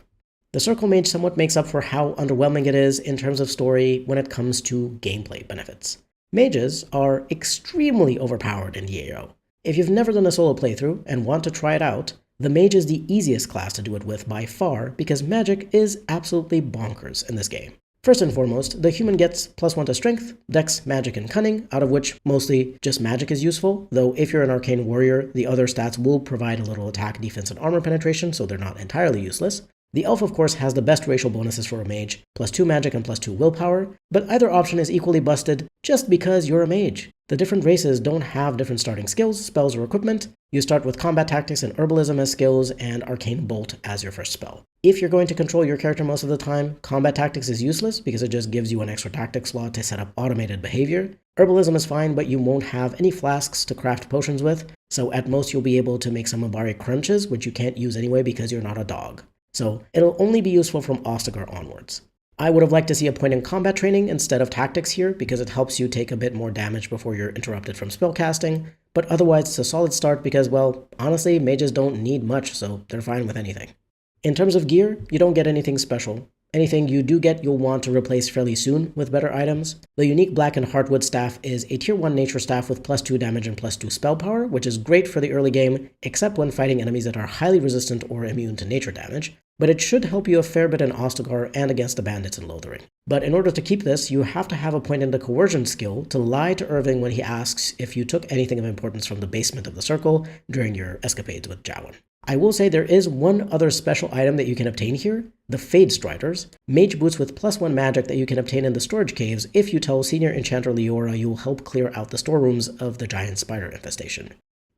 The Circle Mage somewhat makes up for how underwhelming it is in terms of story when it comes to gameplay benefits. Mages are extremely overpowered in the AO. If you've never done a solo playthrough and want to try it out, the Mage is the easiest class to do it with by far because magic is absolutely bonkers in this game. First and foremost, the human gets +1 to strength, dex, magic, and cunning, out of which mostly just magic is useful, though if you're an arcane warrior, the other stats will provide a little attack, defense, and armor penetration, so they're not entirely useless. The elf, of course, has the best racial bonuses for a mage, +2 magic and +2 willpower, but either option is equally busted just because you're a mage. The different races don't have different starting skills, spells, or equipment. You start with combat tactics and herbalism as skills, and arcane bolt as your first spell. If you're going to control your character most of the time, combat tactics is useless because it just gives you an extra tactic slot to set up automated behavior. Herbalism is fine, but you won't have any flasks to craft potions with, so at most you'll be able to make some Mabari crunches, which you can't use anyway because you're not a dog. So it'll only be useful from Ostagar onwards. I would have liked to see a point in combat training instead of tactics here because it helps you take a bit more damage before you're interrupted from spellcasting, but otherwise it's a solid start because, well, honestly, mages don't need much, so they're fine with anything. In terms of gear, you don't get anything special. Anything you do get, you'll want to replace fairly soon with better items. The unique Black and Heartwood staff is a tier 1 nature staff with +2 damage and +2 spell power, which is great for the early game, except when fighting enemies that are highly resistant or immune to nature damage, but it should help you a fair bit in Ostagar and against the bandits in Lothering. But in order to keep this, you have to have a point in the coercion skill to lie to Irving when he asks if you took anything of importance from the basement of the circle during your escapades with Jowen. I will say there is one other special item that you can obtain here, the Fade Striders, mage boots with +1 magic that you can obtain in the storage caves if you tell Senior Enchanter Leora you will help clear out the storerooms of the giant spider infestation.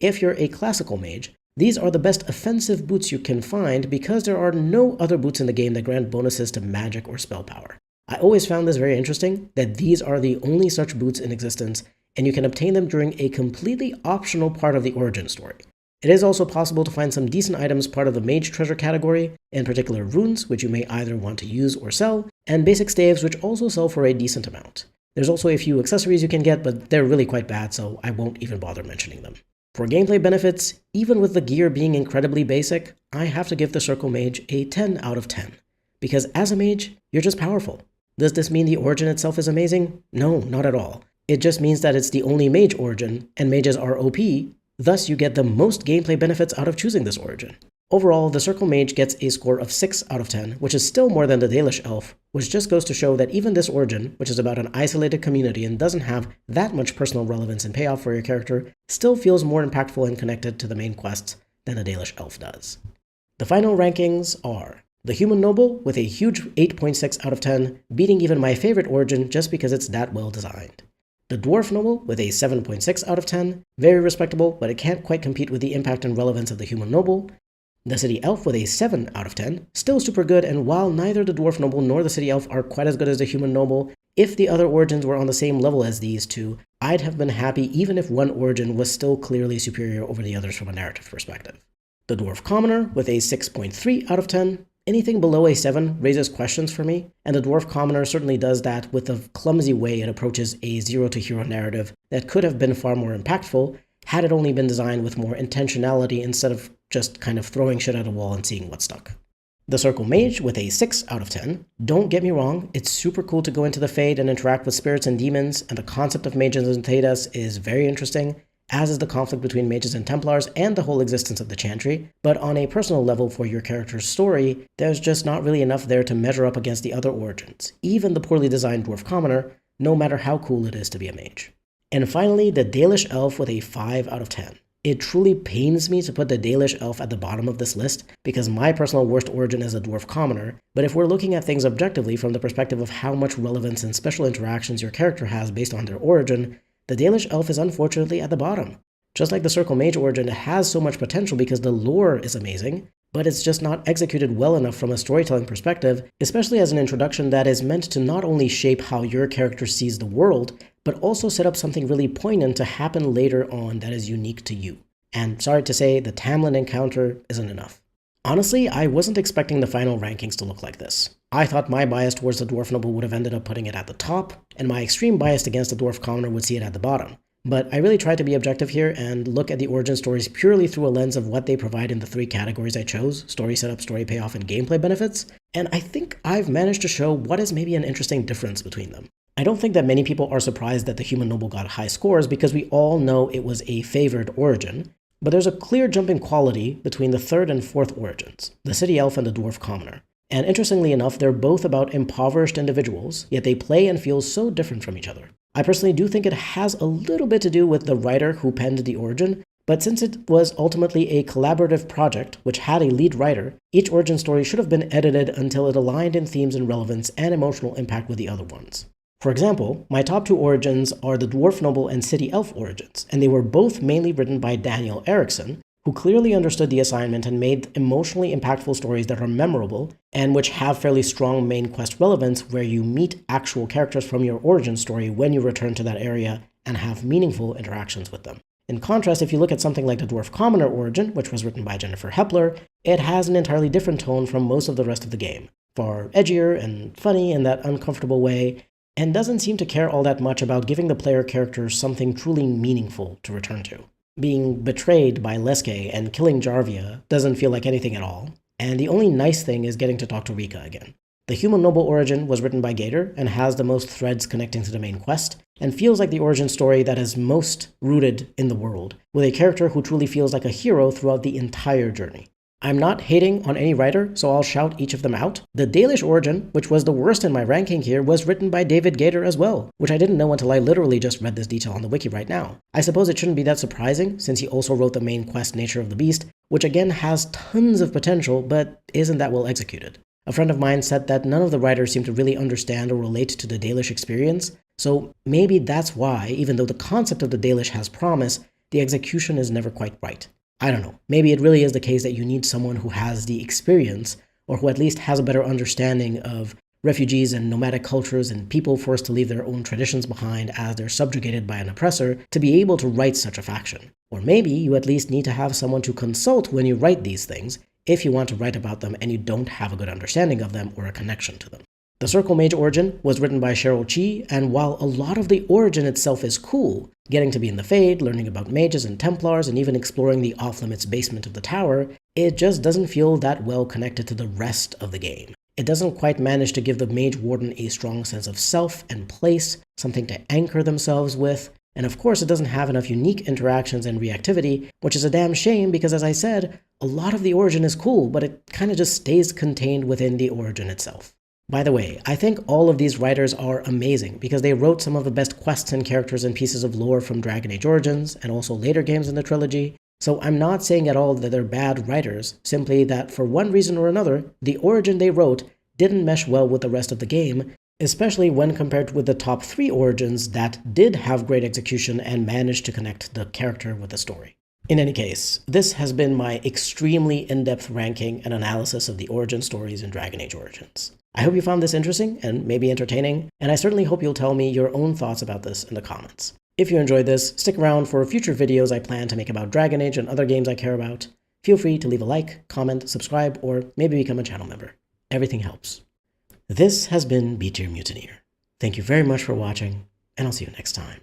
If you're a classical mage, these are the best offensive boots you can find because there are no other boots in the game that grant bonuses to magic or spell power. I always found this very interesting, that these are the only such boots in existence, and you can obtain them during a completely optional part of the origin story. It is also possible to find some decent items part of the mage treasure category, in particular runes, which you may either want to use or sell, and basic staves, which also sell for a decent amount. There's also a few accessories you can get, but they're really quite bad, so I won't even bother mentioning them. For gameplay benefits, even with the gear being incredibly basic, I have to give the Circle Mage a 10 out of 10. Because as a mage, you're just powerful. Does this mean the origin itself is amazing? No, not at all. It just means that it's the only mage origin, and mages are OP, thus you get the most gameplay benefits out of choosing this origin. Overall, the Circle Mage gets a score of 6 out of 10, which is still more than the Dalish Elf, which just goes to show that even this origin, which is about an isolated community and doesn't have that much personal relevance and payoff for your character, still feels more impactful and connected to the main quests than the Dalish Elf does. The final rankings are the Human Noble with a huge 8.6 out of 10, beating even my favorite origin just because it's that well designed. The Dwarf Noble with a 7.6 out of 10, very respectable, but it can't quite compete with the impact and relevance of the Human Noble. The City Elf with a 7 out of 10, still super good, and while neither the Dwarf Noble nor the City Elf are quite as good as the Human Noble, if the other origins were on the same level as these two, I'd have been happy even if one origin was still clearly superior over the others from a narrative perspective. The Dwarf Commoner with a 6.3 out of 10, anything below a 7 raises questions for me, and the Dwarf Commoner certainly does that with the clumsy way it approaches a zero-to-hero narrative that could have been far more impactful had it only been designed with more intentionality instead of just kind of throwing shit at a wall and seeing what stuck. The Circle Mage with a 6 out of 10. Don't get me wrong, it's super cool to go into the Fade and interact with spirits and demons, and the concept of mages and Thedas is very interesting, as is the conflict between mages and Templars and the whole existence of the Chantry, but on a personal level for your character's story, there's just not really enough there to measure up against the other origins, even the poorly designed Dwarf Commoner, no matter how cool it is to be a mage. And finally, the Dalish Elf with a 5 out of 10. It truly pains me to put the Dalish Elf at the bottom of this list because my personal worst origin is a Dwarf Commoner, but if we're looking at things objectively from the perspective of how much relevance and special interactions your character has based on their origin, the Dalish Elf is unfortunately at the bottom. Just like the Circle Mage origin, it has so much potential because the lore is amazing, but it's just not executed well enough from a storytelling perspective, especially as an introduction that is meant to not only shape how your character sees the world, but also set up something really poignant to happen later on that is unique to you. And sorry to say, the Tamlin encounter isn't enough. Honestly, I wasn't expecting the final rankings to look like this. I thought my bias towards the Dwarf Noble would have ended up putting it at the top, and my extreme bias against the Dwarf Commoner would see it at the bottom. But I really tried to be objective here and look at the origin stories purely through a lens of what they provide in the 3 categories I chose: story setup, story payoff, and gameplay benefits, and I think I've managed to show what is maybe an interesting difference between them. I don't think that many people are surprised that the Human Noble got high scores because we all know it was a favored origin, but there's a clear jump in quality between the 3rd and 4th origins, the City Elf and the Dwarf Commoner. And interestingly enough, they're both about impoverished individuals, yet they play and feel so different from each other. I personally do think it has a little bit to do with the writer who penned the origin, but since it was ultimately a collaborative project which had a lead writer, each origin story should have been edited until it aligned in themes and relevance and emotional impact with the other ones. For example, my top 2 origins are the Dwarf Noble and City Elf origins, and they were both mainly written by Daniel Erickson, who clearly understood the assignment and made emotionally impactful stories that are memorable and which have fairly strong main quest relevance where you meet actual characters from your origin story when you return to that area and have meaningful interactions with them. In contrast, if you look at something like the Dwarf Commoner origin, which was written by Jennifer Hepler, it has an entirely different tone from most of the rest of the game, far edgier and funny in that uncomfortable way, and doesn't seem to care all that much about giving the player characters something truly meaningful to return to. Being betrayed by Leske and killing Jarvia doesn't feel like anything at all, and the only nice thing is getting to talk to Rika again. The Human Noble origin was written by Gator and has the most threads connecting to the main quest, and feels like the origin story that is most rooted in the world, with a character who truly feels like a hero throughout the entire journey. I'm not hating on any writer, so I'll shout each of them out. The Dalish origin, which was the worst in my ranking here, was written by David Gator as well, which I didn't know until I literally just read this detail on the wiki right now. I suppose it shouldn't be that surprising, since he also wrote the main quest Nature of the Beast, which again has tons of potential, but isn't that well executed. A friend of mine said that none of the writers seem to really understand or relate to the Dalish experience, so maybe that's why, even though the concept of the Dalish has promise, the execution is never quite right. I don't know, maybe it really is the case that you need someone who has the experience, or who at least has a better understanding of refugees and nomadic cultures and people forced to leave their own traditions behind as they're subjugated by an oppressor, to be able to write such a faction. Or maybe you at least need to have someone to consult when you write these things, if you want to write about them and you don't have a good understanding of them or a connection to them. The Circle Mage origin was written by Cheryl Chi, and while a lot of the origin itself is cool, getting to be in the Fade, learning about mages and Templars, and even exploring the off-limits basement of the tower, it just doesn't feel that well connected to the rest of the game. It doesn't quite manage to give the Mage Warden a strong sense of self and place, something to anchor themselves with, and of course it doesn't have enough unique interactions and reactivity, which is a damn shame because, as I said, a lot of the origin is cool, but it kinda just stays contained within the origin itself. By the way, I think all of these writers are amazing because they wrote some of the best quests and characters and pieces of lore from Dragon Age Origins and also later games in the trilogy, so I'm not saying at all that they're bad writers, simply that for one reason or another, the origin they wrote didn't mesh well with the rest of the game, especially when compared with the top 3 origins that did have great execution and managed to connect the character with the story. In any case, this has been my extremely in-depth ranking and analysis of the origin stories in Dragon Age Origins. I hope you found this interesting and maybe entertaining, and I certainly hope you'll tell me your own thoughts about this in the comments. If you enjoyed this, stick around for future videos I plan to make about Dragon Age and other games I care about. Feel free to leave a like, comment, subscribe, or maybe become a channel member. Everything helps. This has been B-Tier Mutineer. Thank you very much for watching, and I'll see you next time.